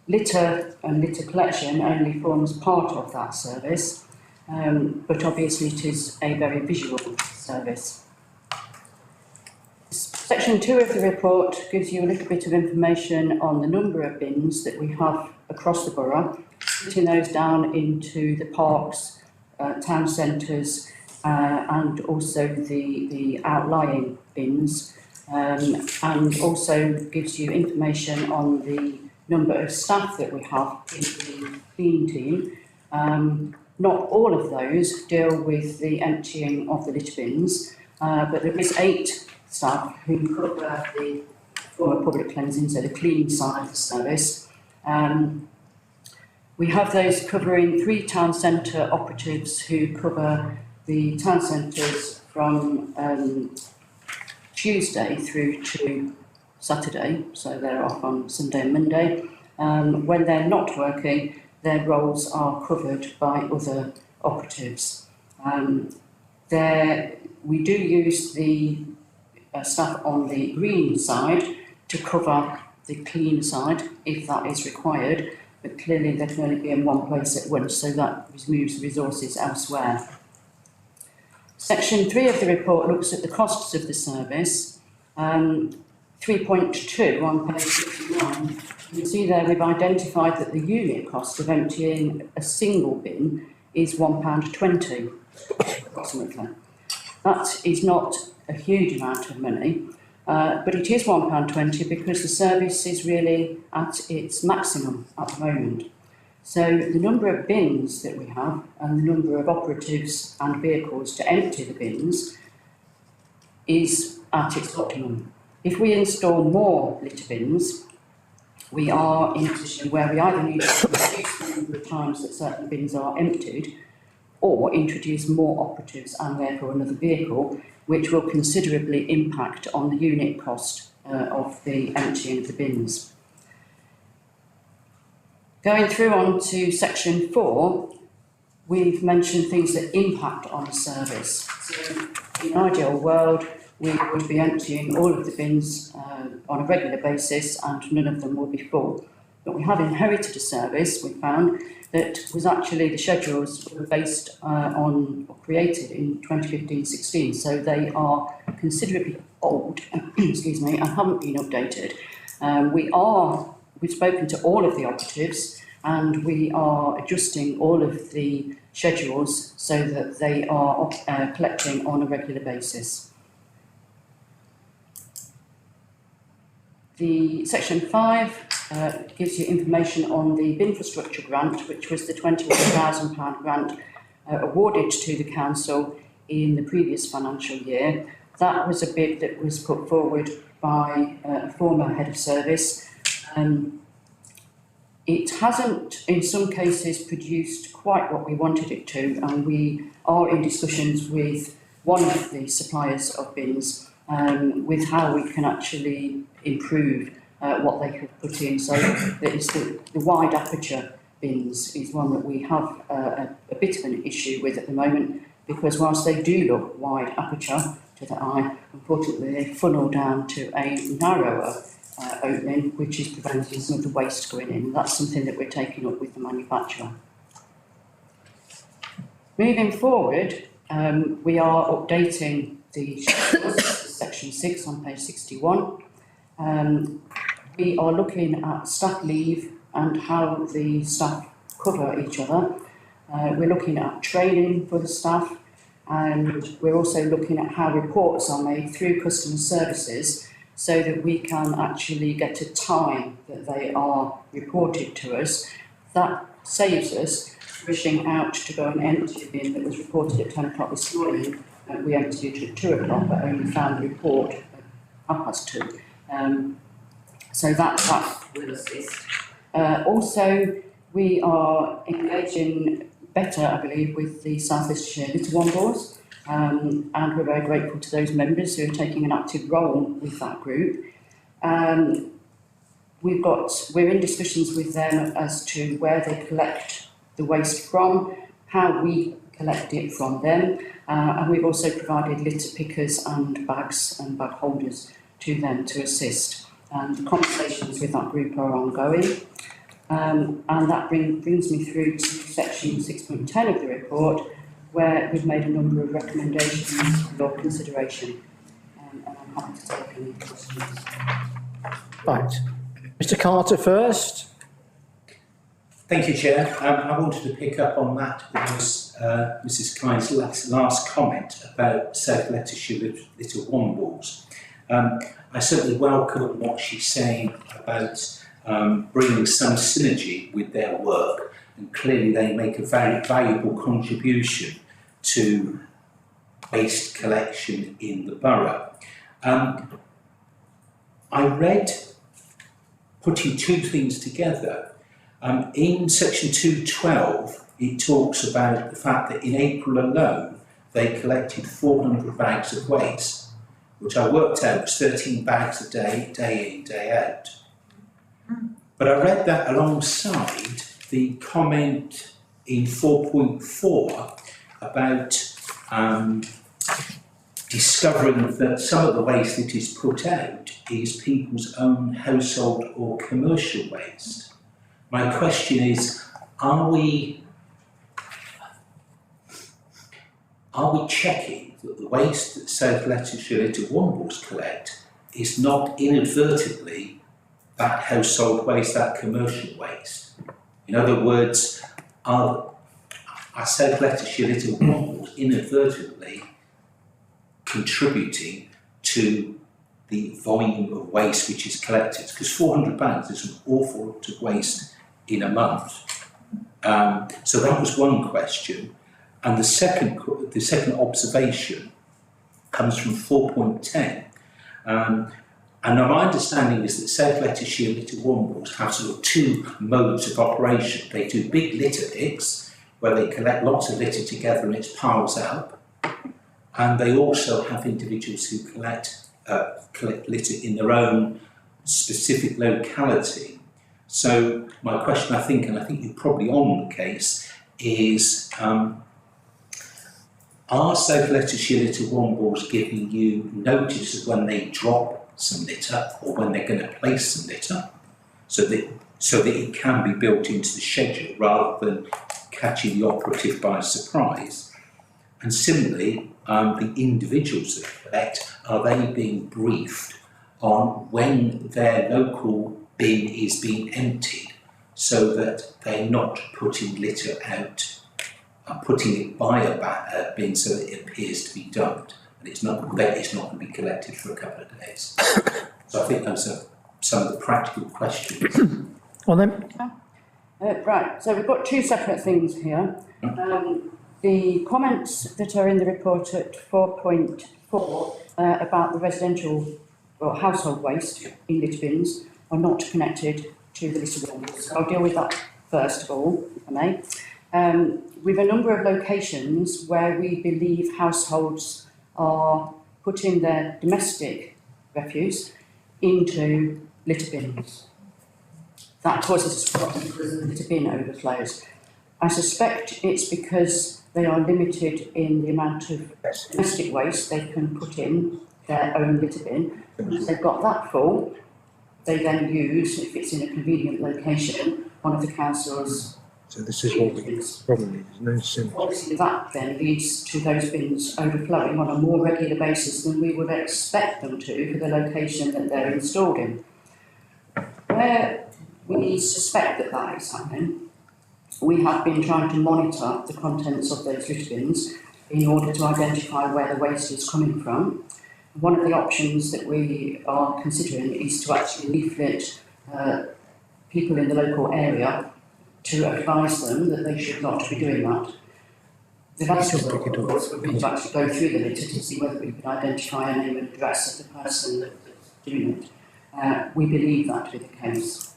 Litter and litter collection only forms part of that service, but obviously it is a very visual service. Section 2 of the report gives you a little bit of information on the number of bins that we have across the borough, splitting those down into the parks, town centres, and also the outlying bins, and also gives you information on the number of staff that we have in the clean team. Not all of those deal with the emptying of the litter bins, but there is 8 staff who cover the former public cleansing, so the cleaning side of the service. We have those covering 3 town centre operatives who cover the town centres from Tuesday through to Saturday, so they're off on Sunday and Monday. When they're not working, their roles are covered by other operatives. We do use the staff on the green side to cover the clean side if that is required, but clearly they can only be in one place at once, so that moves the resources elsewhere. Section 3 of the report looks at the costs of the service. 3.2 on page 69, you can see there we've identified that the unit cost of emptying a single bin is £1.20 approximately. That is not a huge amount of money, but it is £1.20 because the service is really at its maximum at the moment. So the number of bins that we have and the number of operatives and vehicles to empty the bins is at its optimum. If we install more litter bins, we are in a position where we either need to reduce the number of times that certain bins are emptied, or introduce more operatives and therefore another vehicle, which will considerably impact on the unit cost of the emptying of the bins. Going through on to section 4, we've mentioned things that impact on the service. So in an ideal world, we would be emptying all of the bins on a regular basis and none of them will be full. But we have inherited a service, we found, that was actually, the schedules were based on, or created in 2015-16, so they are considerably old, excuse me, and haven't been updated. We've spoken to all of the operatives and we are adjusting all of the schedules so that they are collecting on a regular basis. The section 5 gives you information on the Binfrastructure grant, which was the £21,000 grant awarded to the council in the previous financial year. That was a bid that was put forward by a former head of service. It hasn't, in some cases, produced quite what we wanted it to, and we are in discussions with one of the suppliers of bins with how we can actually improve what they have put in. So it's the wide aperture bins is one that we have a bit of an issue with at the moment, because whilst they do look wide aperture to the eye, unfortunately they funnel down to a narrower opening, which is preventing some of the waste going in. That's something that we're taking up with the manufacturer. Moving forward, we are updating the section 6 on page 61. We are looking at staff leave and how the staff cover each other. We're looking at training for the staff, and we're also looking at how reports are made through customer services so that we can actually get a time that they are reported to us. That saves us rushing out to go and empty a bin that was reported at 10 o'clock this morning. We emptied it at 2 o'clock, but only found the report at 2:30. So that will assist. Also, we are engaging better, I believe, with the South Leicestershire Litter One Boards, and we're very grateful to those members who are taking an active role with that group. We're in discussions with them as to where they collect the waste from, how we collect it from them, and we've also provided litter pickers and bags and bag holders to them to assist. And the conversations with that group are ongoing. And that brings me through to section 6.10 of the report, where we've made a number of recommendations for your consideration. And I'm happy to take any questions. Right. Mr Carter first. Thank you, Chair. I wanted to pick up on that was Mrs Kyne's last comment about South Leicestershire Little Wombles. I certainly welcome what she's saying about bringing some synergy with their work, and clearly they make a very valuable contribution to waste collection in the borough. I read, putting two things together, in section 212, it talks about the fact that in April alone, they collected 400 bags of waste, which I worked out was 13 bags a day, day in, day out. But I read that alongside the comment in 4.4 about discovering that some of the waste that is put out is people's own household or commercial waste. My question is, are we checking that the waste that South Leicestershire Little Wombles collect is not inadvertently that household waste, that commercial waste? In other words, are South Leicestershire Little Wombles inadvertently contributing to the volume of waste which is collected? Because 400 bags is an awful lot of waste in a month. So that was one question. And the second observation comes from 4.10. And my understanding is that South Leicestershire Little Wombles have sort of two modes of operation. They do big litter picks, where they collect lots of litter together and it piles up. And they also have individuals who collect litter in their own specific locality. So my question, I think, and I think you're probably on the case, is are South Leicestershire Little Wombles giving you notice of when they drop some litter or when they're going to place some litter, so that it can be built into the schedule rather than catching the operative by surprise? And similarly, the individuals that collect, are they being briefed on when their local bin is being emptied, so that they're not putting litter out and putting it by a bin so that it appears to be dumped, and it's not going to be collected for a couple of days? So I think those are some of the practical questions. Well then. Right, so we've got two separate things here. The comments that are in the report at 4.4 about the residential or household waste in litter bins are not connected to the Little Wombles. So I'll deal with that first of all, if I may. We have a number of locations where we believe households are putting their domestic refuse into litter bins. That causes a problem because of the litter bin overflows. I suspect it's because they are limited in the amount of domestic waste they can put in their own litter bin. Once they've got that full, they then use, if it's in a convenient location, one of the council's. So this is what we probably need. Obviously that then leads to those bins overflowing on a more regular basis than we would expect them to for the location that they're installed in. Where we suspect that that is happening, we have been trying to monitor the contents of those litter bins in order to identify where the waste is coming from. One of the options that we are considering is to actually leaflet people in the local area to advise them that they should not be doing that. The last resort, of course, would be to actually go through the litter to see whether we could identify a name and address of the person that's doing it. We believe that to be the case,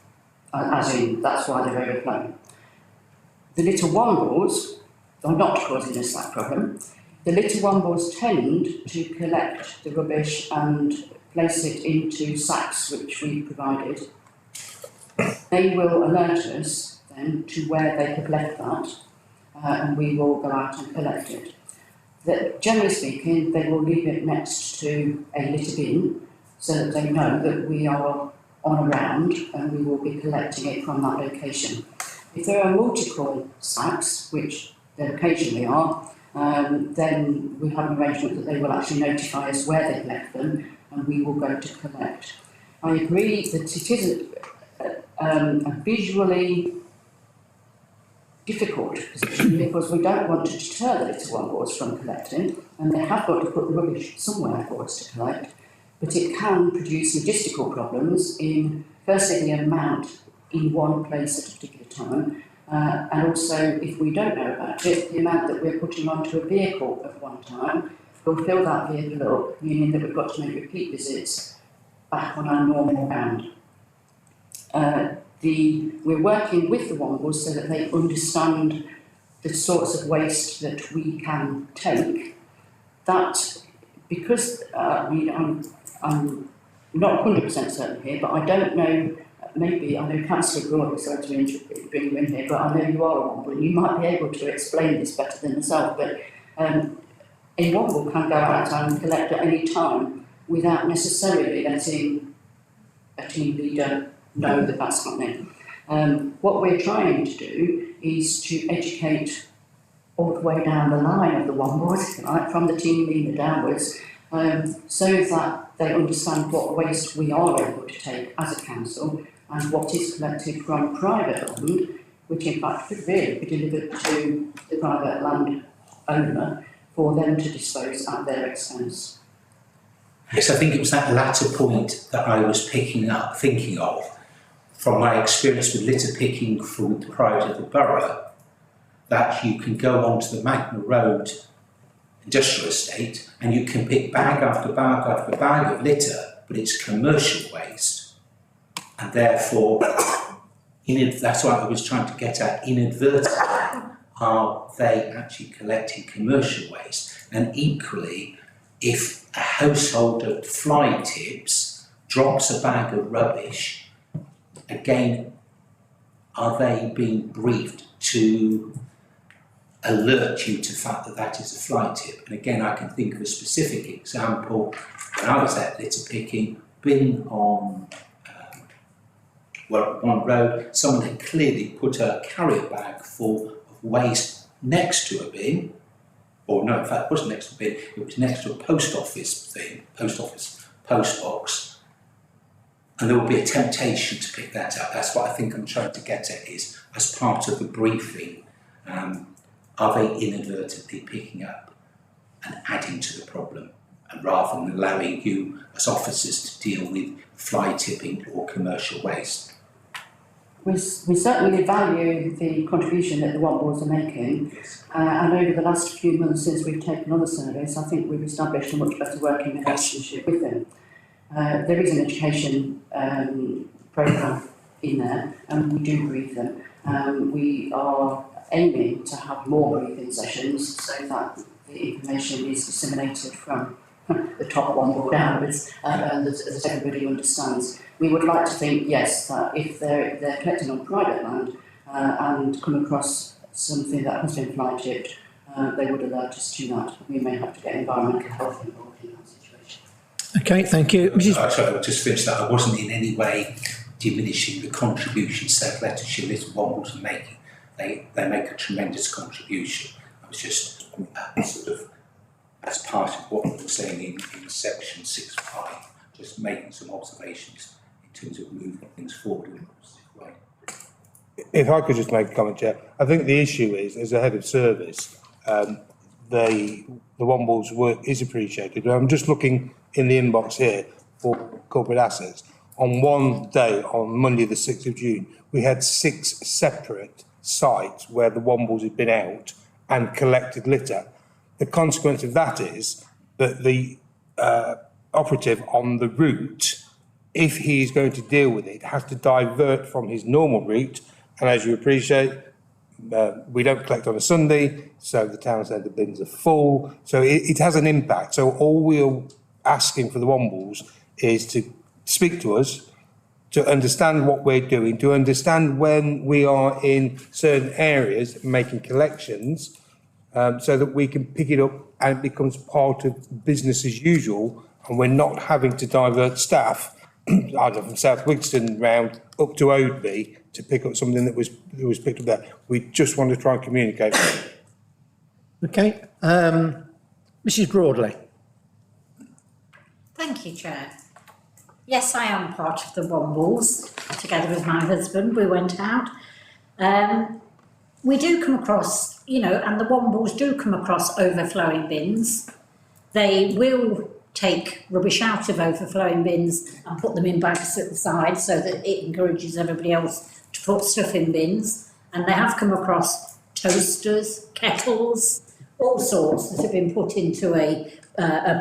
as in that's why they're overflowing. The Little Wombles are not causing us that problem. The Little Wombles tend to collect the rubbish and place it into sacks which we provided. They will alert us then to where they have left that, and we will go out and collect it. Generally speaking, they will leave it next to a litter bin so that they know that we are on a round and we will be collecting it from that location. If there are multiple sacks, which there occasionally are, then we have an arrangement that they will actually notify us where they left them and we will go to collect. I agree that it is a visually difficult position because we don't want to deter the litter wombles from collecting, and they have got to put the rubbish somewhere for us to collect, but it can produce logistical problems in, firstly, the amount in one place at a particular time, and also, if we don't know about it, the amount that we're putting onto a vehicle at one time will fill that vehicle up, meaning that we've got to make repeat visits back on our normal round. We're working with the Wombles so that they understand the sorts of waste that we can take. That, because I'm not 100% certain here, but I don't know, maybe, I know Councillor Gore is going to bring you in here, but I know you are a Womble, and you might be able to explain this better than myself, but a Womble can go out and collect at any time without necessarily letting a team leader know that that's happening. What we're trying to do is to educate all the way down the line of the Wombles, right, from the team leader downwards, so that they understand what waste we are able to take as a council and what is collected from private land, which in fact could really be delivered to the private land owner for them to dispose at their expense. Yes, I think it was that latter point that I was thinking of, from my experience with litter picking from the pride of the borough, that you can go onto the Magna Road industrial estate and you can pick bag after bag after bag of litter, but it's commercial waste. And therefore, that's what I was trying to get at, inadvertently, are they actually collecting commercial waste? And equally, if a household of fly tips drops a bag of rubbish, again, are they being briefed to alert you to the fact that that is a fly tip? And again, I can think of a specific example. When I was at litter picking, been on one road, someone had clearly put a carrier bag full of waste next to a bin, or no, in fact, it wasn't next to a bin, it was next to a post office post box, and there will be a temptation to pick that up. That's what I think I'm trying to get at, is as part of the briefing, are they inadvertently picking up and adding to the problem, and rather than allowing you as officers to deal with fly tipping or commercial waste? We certainly value the contribution that the Wombles are making, and over the last few months since we've taken on the service, I think we've established a much better working relationship with them. There is an education programme in there, and we do brief them. We are aiming to have more briefing sessions so that the information is disseminated from the top Womble downwards, and that everybody understands. We would like to think, yes, that if they're collecting on private land and come across something that has been fly tipped, they would allow us to do that. We may have to get environmental health involved in that situation. Okay, thank you. Sorry, I'll just finish that. I wasn't in any way diminishing the contributions that Leicestershire Litter Wombles are making. They make a tremendous contribution. I was just sort of, as part of what we were saying in section 6.5, just making some observations in terms of moving things forward in a positive way. If I could just make a comment, Chair, I think the issue is, as a head of service, the Wombles work is appreciated. I'm just looking in the inbox here for corporate assets. On one day, on Monday the 6th of June, we had 6 separate sites where the Wombles had been out and collected litter. The consequence of that is that the operative on the route, if he's going to deal with it, has to divert from his normal route. And as you appreciate, we don't collect on a Sunday, so the town centre bins are full. So it has an impact. So all we're asking for the Wombles is to speak to us, to understand what we're doing, to understand when we are in certain areas making collections, so that we can pick it up and it becomes part of business as usual, and we're not having to divert staff either from South Wigston round up to Oadby to pick up something that was picked up there. We just want to try and communicate. Okay, Mrs Broadley. Thank you, Chair. Yes, I am part of the Wombles. Together with my husband, we went out. We do come across, and the Wombles do come across overflowing bins. They will take rubbish out of overflowing bins and put them in bags at the side so that it encourages everybody else to put stuff in bins. And they have come across toasters, kettles, all sorts that have been put into a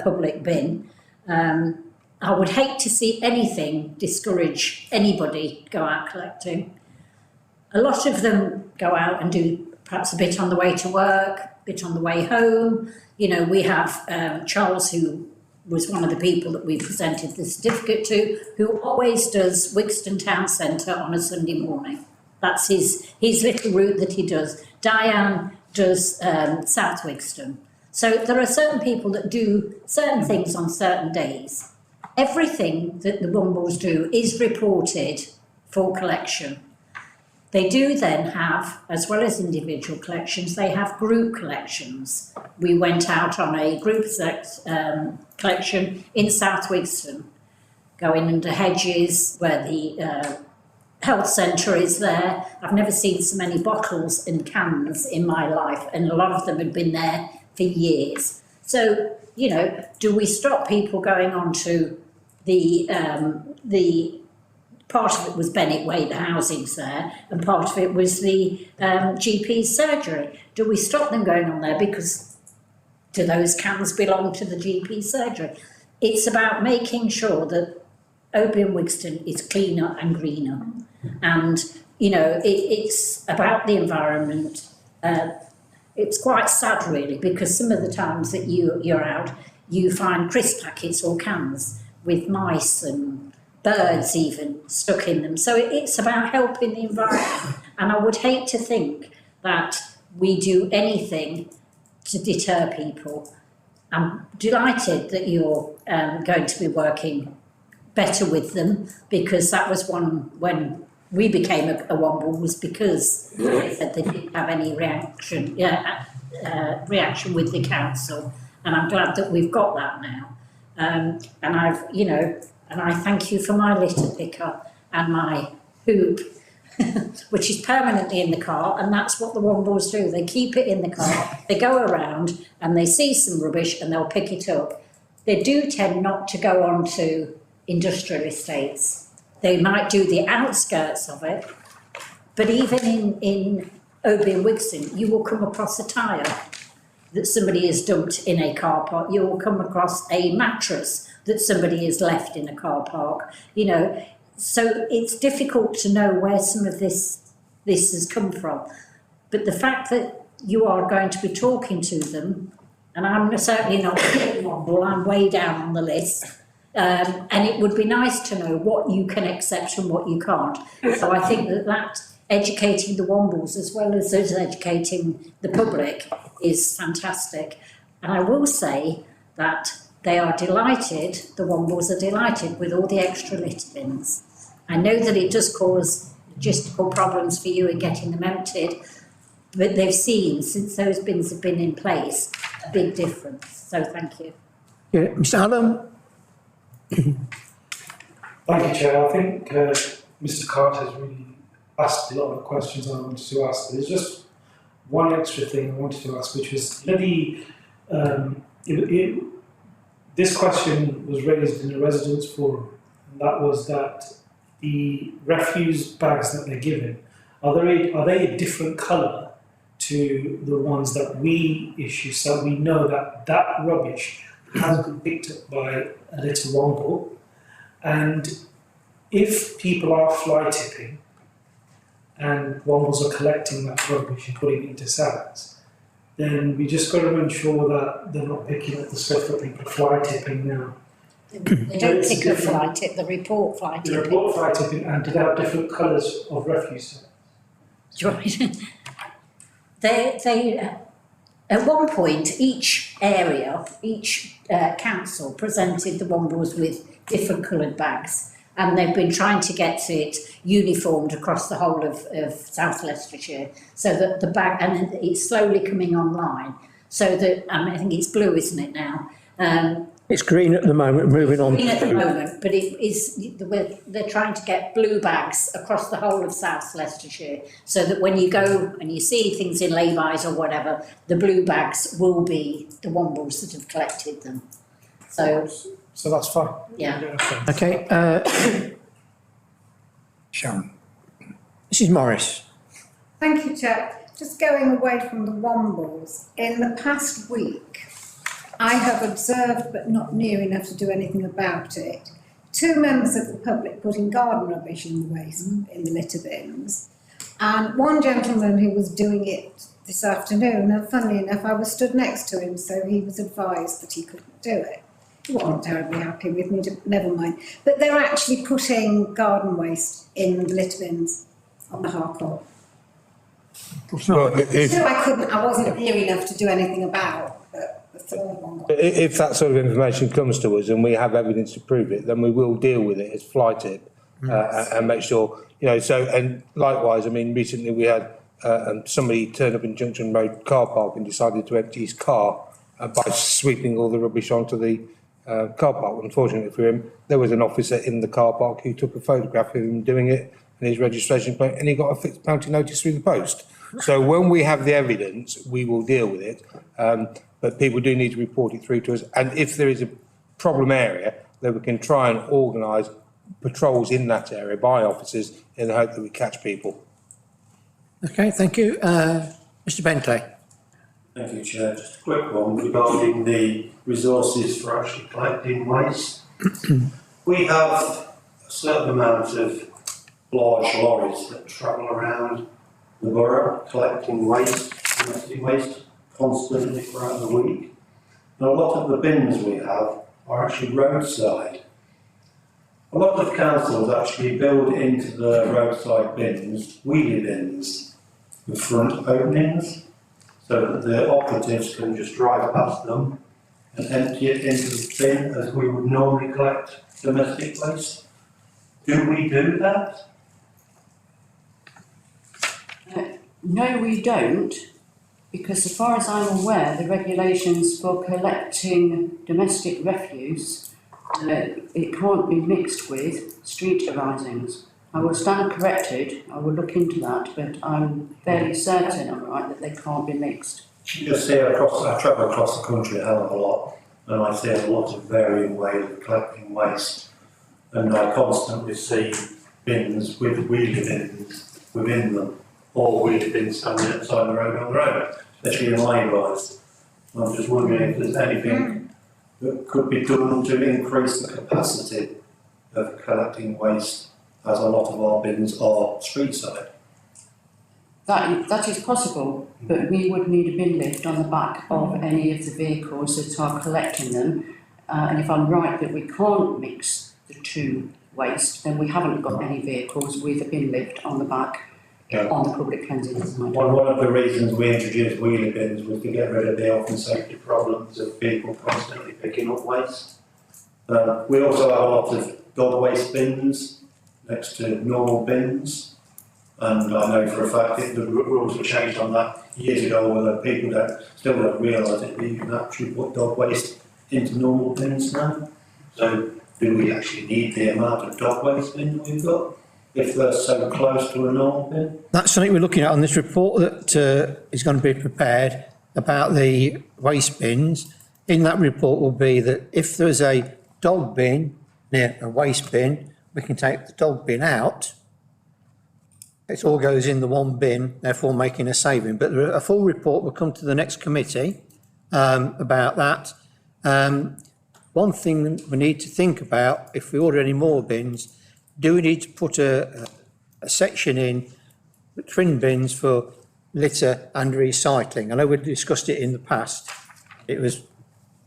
public bin. I would hate to see anything discourage anybody go out collecting. A lot of them go out and do perhaps a bit on the way to work, a bit on the way home. We have Charles, who was one of the people that we presented the certificate to, who always does Wixton Town Centre on a Sunday morning. That's his little route that he does. Diane does South Wixton. So there are certain people that do certain things on certain days. Everything that the Wombles do is reported for collection. They do then have, as well as individual collections, they have group collections. We went out on a group collection in South Wixton, going under hedges where the health centre is there. I've never seen so many bottles and cans in my life, and a lot of them had been there for years. So, do we stop people going on to the part of it was Bennett Way, the housing's there, and part of it was the GP surgery. Do we stop them going on there because do those cans belong to the GP surgery? It's about making sure that Oakley and Wixton is cleaner and greener. And, it's about the environment. It's quite sad, really, because some of the times that you're out, you find crisp packets or cans with mice and birds even stuck in them. So it's about helping the environment. And I would hate to think that we do anything to deter people. I'm delighted that you're going to be working better with them, because that was one when we became a Womble, was because they said they didn't have any reaction with the council. And I'm glad that we've got that now. And I thank you for my litter picker and my hoop, which is permanently in the car, and that's what the Wombles do. They keep it in the car, they go around and they see some rubbish and they'll pick it up. They do tend not to go on to industrial estates. They might do the outskirts of it, but even in Oakley and Wixton, you will come across a tyre that somebody has dumped in a car park. You will come across a mattress that somebody has left in a car park. So it's difficult to know where some of this has come from. But the fact that you are going to be talking to them, and I'm certainly not Womble, I'm way down on the list, and it would be nice to know what you can accept and what you can't. So I think that educating the Wombles as well as educating the public is fantastic. And I will say that they are delighted, the Wombles are delighted with all the extra litter bins. I know that it does cause logistical problems for you in getting them emptied, but they've seen, since those bins have been in place, a big difference. So thank you. Yeah, Mr Allen. Thank you, Chair. I think Mr Carter has really asked a lot of questions I wanted to ask. There's just one extra thing I wanted to ask, which was, this question was raised in a residents' forum, and that was that the refuse bags that they're given, are they a different colour to the ones that we issue, so we know that that rubbish has been picked up by a little Womble? And if people are fly tipping and Wombles are collecting that rubbish and putting it into sacks, then we just got to ensure that they're not picking up the stuff that people are fly tipping now. They don't pick up fly tip, they report fly tipping. They report fly tipping, and do they have different colours of refuse? Right. They at one point, each area, each council presented the Wombles with different coloured bags, and they've been trying to get it uniformed across the whole of South Leicestershire, so that the bag, and it's slowly coming online, so that, I think it's blue, isn't it now? It's green at the moment, moving on. Green at the moment, but it is, they're trying to get blue bags across the whole of South Leicestershire, so that when you go and you see things in lay-bys or whatever, the blue bags will be the Wombles that have collected them. So that's fine. Yeah. Okay, Sharon. Mrs Morris. Thank you, Chair. Just going away from the Wombles, in the past week, I have observed, but not near enough to do anything about it, 2 members of the public putting garden rubbish in the waste, in the litter bins, and one gentleman who was doing it this afternoon, and funnily enough, I was stood next to him, so he was advised that he couldn't do it. He wasn't terribly happy with me, never mind. But they're actually putting garden waste in the litter bins on the Harcourt. Well, So I wasn't near enough to do anything about, but the third one. if that sort of information comes to us and we have evidence to prove it, then we will deal with it as fly tip and make sure, so, and likewise, I mean, recently we had somebody turned up in Junction Road car park and decided to empty his car by sweeping all the rubbish onto the car park. Unfortunately for him, there was an officer in the car park who took a photograph of him doing it and his registration plate, and he got a fixed penalty notice through the post. So when we have the evidence, we will deal with it. But people do need to report it through to us. And if there is a problem area, then we can try and organise patrols in that area by officers in the hope that we catch people. Okay, thank you. Mr Bentley. Thank you, Chair. Just a quick one regarding the resources for actually collecting waste. We have a certain amount of large lorries that travel around the borough collecting waste, domestic waste, constantly throughout the week. And a lot of the bins we have are actually roadside. A lot of councils actually build into the roadside bins wheelie bins with front openings so that the operatives can just drive past them and empty it into the bin as we would normally collect domestic waste. Do we do that? No, we don't, because as far as I'm aware, the regulations for collecting domestic refuse, it can't be mixed with street arisings. I will stand corrected, I will look into that, but I'm fairly certain, I'm right, that they can't be mixed. You just see I travel across the country a hell of a lot, and I see a lot of varying ways of collecting waste. And I constantly see bins with wheelie bins within them, or wheelie bins standing outside the road on the road, especially in lay-bys. I'm just wondering if there's anything that could be done to increase the capacity of collecting waste, as a lot of our bins are street side. That is possible, but we would need a bin lift on the back of any of the vehicles that are collecting them. And if I'm right that we can't mix the two waste, then we haven't got any vehicles with a bin lift on the back on the public cleansing side. One of the reasons we introduced wheelie bins was to get rid of the health and safety problems of people constantly picking up waste. We also have a lot of dog waste bins next to normal bins. And I know for a fact that the rules were changed on that years ago, where people still don't realise that you can actually put dog waste into normal bins now. So do we actually need the amount of dog waste bins we've got if they're so close to a normal bin? That's something we're looking at on this report that is going to be prepared about the waste bins. In that report will be that if there's a dog bin near a waste bin, we can take the dog bin out. It all goes in the one bin, therefore making a saving. But a full report will come to the next committee about that. One thing we need to think about, if we order any more bins, do we need to put a section in twin bins for litter and recycling? I know we discussed it in the past. It was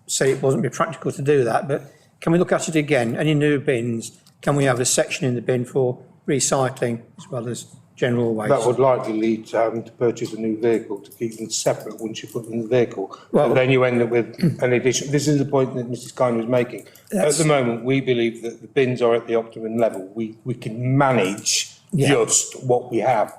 said it wasn't be practical to do that, but can we look at it again? Any new bins, can we have a section in the bin for recycling as well as general waste? That would likely lead to having to purchase a new vehicle to keep them separate once you put them in the vehicle. Well, but then you end up with an addition. This is the point that Mrs. Kine was making. At the moment, we believe that the bins are at the optimum level. We can manage just what we have.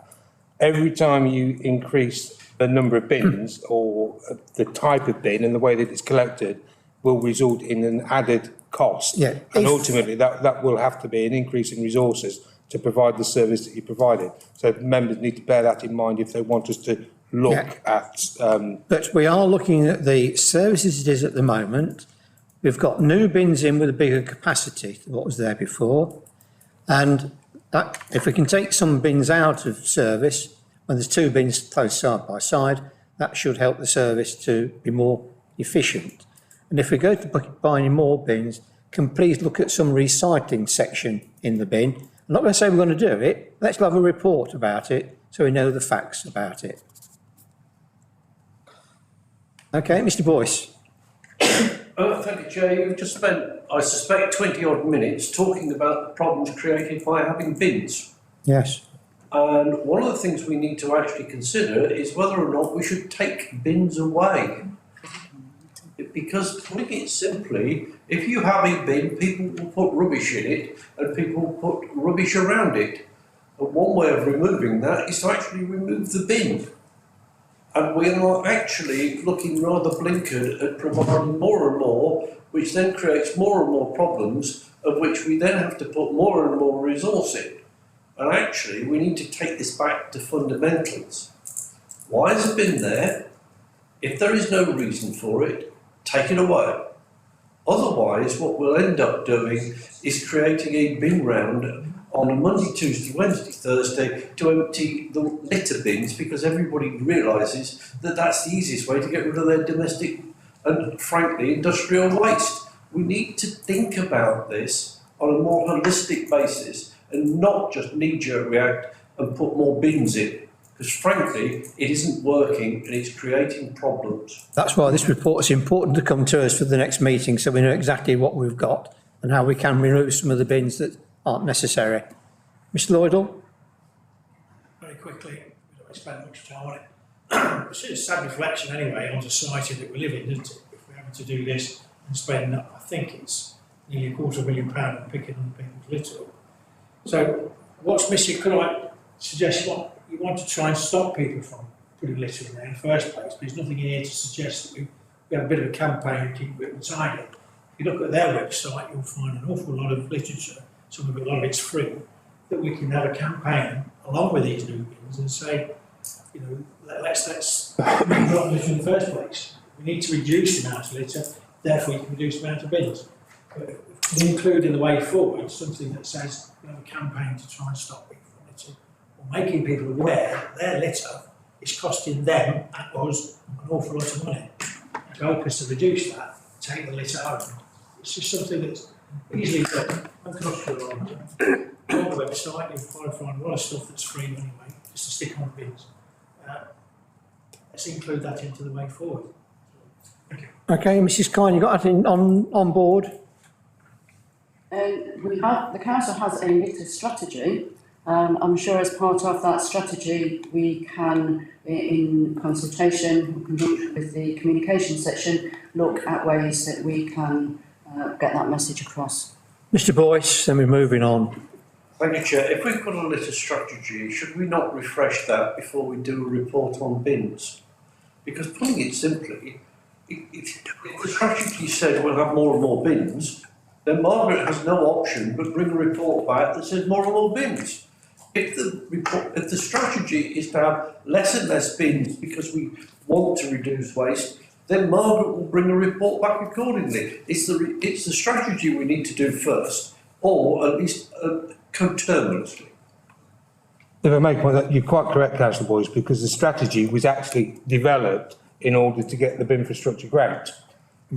every time you increase the number of bins or the type of bin and the way that it's collected will result in an added cost. Yeah. And ultimately that will have to be an increase in resources to provide the service that you provided. So members need to bear that in mind if they want us to look at. But we are looking at the services it is at the moment. We've got new bins in with a bigger capacity than what was there before. And that, if we can take some bins out of service, when there's two bins close side by side, that should help the service to be more efficient. And if we go to buying more bins, can please look at some recycling section in the bin. I'm not going to say we're going to do it. Let's have a report about it so we know the facts about it. Okay, Mr. Boyce. Thank you, Chair. You've just spent, I suspect, 20 odd minutes talking about the problems created by having bins. Yes. And one of the things we need to actually consider is whether or not we should take bins away. Because, putting it simply, if you have a bin, people will put rubbish in it and people will put rubbish around it. And one way of removing that is to actually remove the bin. And we are actually looking rather blinkered at providing more and more, which then creates more and more problems, of which we then have to put more and more resource in. And actually, we need to take this back to fundamentals. Why has it been there? If there is no reason for it, take it away. Otherwise, what we'll end up doing is creating a bin round on a Monday, Tuesday, Wednesday, Thursday to empty the litter bins, because everybody realises that that's the easiest way to get rid of their domestic and, frankly, industrial waste. We need to think about this on a more holistic basis and not just knee-jerk react and put more bins in, because, frankly, it isn't working and it's creating problems. That's why this report is important to come to us for the next meeting, so we know exactly what we've got and how we can remove some of the bins that aren't necessary. Mr. Lloydell? Very quickly, we don't spend much time on it. It's a sad reflection anyway on the society that we live in, isn't it? If we're having to do this and spend, I think it's nearly £250,000 on picking on people's litter up. So what's missing? Could I suggest what you want to try and stop people from putting litter in there in the first place? But there's nothing in here to suggest that we have a bit of a campaign to keep it tidy. If you look at their website, you'll find an awful lot of literature. Some of it, a lot of it's free, that we can have a campaign along with these new bins and say, you know, let's not litter in the first place. We need to reduce the amount of litter, therefore you can reduce the amount of bins. But we include in the way forward something that says we have a campaign to try and stop people from litter, or making people aware that their litter is costing them and us an awful lot of money. To help us to reduce that, take the litter home. It's just something that's easily done. On the website, you'll find a lot of stuff that's free anyway, just to stick on bins. Let's include that into the way forward. Thank you. Okay, Mrs. Kine, you got that on board? The council has a litter strategy. I'm sure as part of that strategy, we can, in consultation with the communication section, look at ways that we can get that message across. Mr. Boyce, then we're moving on. Thank you, Chair. If we've got a litter strategy, should we not refresh that before we do a report on bins? Because, putting it simply, if the strategy said we'll have more and more bins, then Margaret has no option but bring a report back that says more and more bins. If the strategy is to have less and less bins because we want to reduce waste, then Margaret will bring a report back accordingly. It's the strategy we need to do first, or at least coterminously. If I make one, you're quite correct, Councillor Boyce, because the strategy was actually developed in order to get the Binfrastructure grant.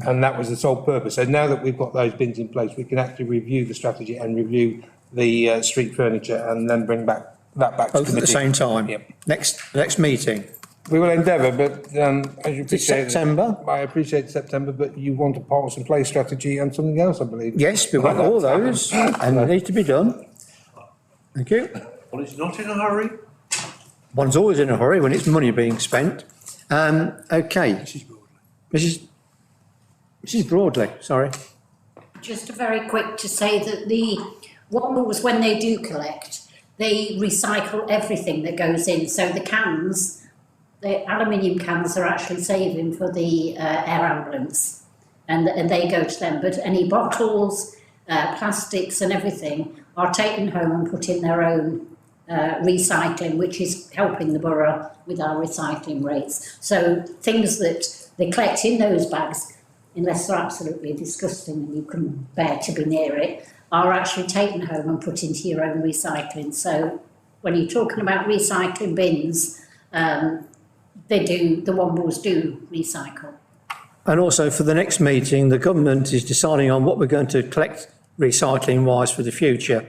And that was the sole purpose. So now that we've got those bins in place, we can actually review the strategy and review the street furniture and then bring that back to committee. Both at the same time? Yep. Next meeting? We will endeavour, but as you appreciate, September? I appreciate September, but you want a parts and play strategy and something else, I believe. Yes, we want all those, and they need to be done. Thank you. Well, it's not in a hurry. One's always in a hurry when it's money being spent. Okay. Mrs. Broadley, sorry. Just a very quick to say that the one was when they do collect, they recycle everything that goes in. So the cans, the aluminium cans are actually saving for the air ambulance, and they go to them. But any bottles, plastics and everything are taken home and put in their own recycling, which is helping the borough with our recycling rates. So things that they collect in those bags, unless they're absolutely disgusting and you couldn't bear to be near it, are actually taken home and put into your own recycling. So when you're talking about recycling bins, the Wombles do recycle. And also for the next meeting, the government is deciding on what we're going to collect recycling wise for the future.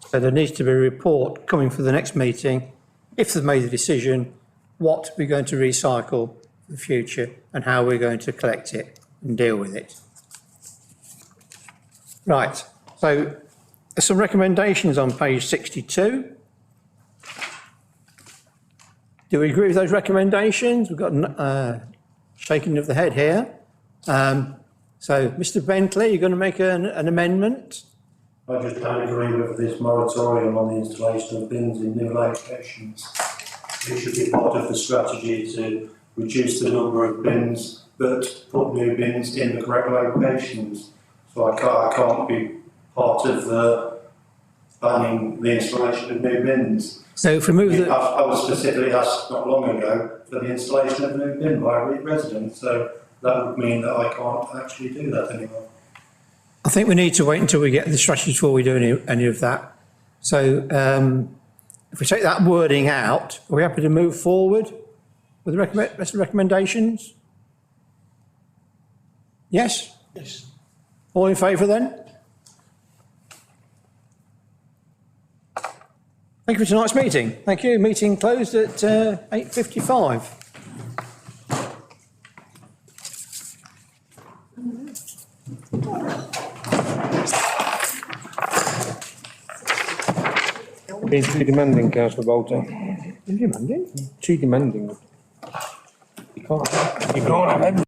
So there needs to be a report coming for the next meeting, if they've made a decision, what we're going to recycle for the future and how we're going to collect it and deal with it. Right, so there's some recommendations on page 62. Do we agree with those recommendations? We've got shaking of the head here. So, Mr. Bentley, you're going to make an amendment? I just don't agree with this moratorium on the installation of bins in new locations. It should be part of the strategy to reduce the number of bins, but put new bins in the correct locations. So I can't be part of banning the installation of new bins. So if we move the... I was specifically asked not long ago for the installation of a new bin by a resident, so that would mean that I can't actually do that anymore. I think we need to wait until we get the strategy before we do any of that. So if we take that wording out, are we happy to move forward with the rest of the recommendations? Yes? Yes. All in favour then? Thank you for tonight's meeting. Thank you. Meeting closed at 8:55. Being too demanding, Councillor Bolton. Too demanding? Too demanding. You can't have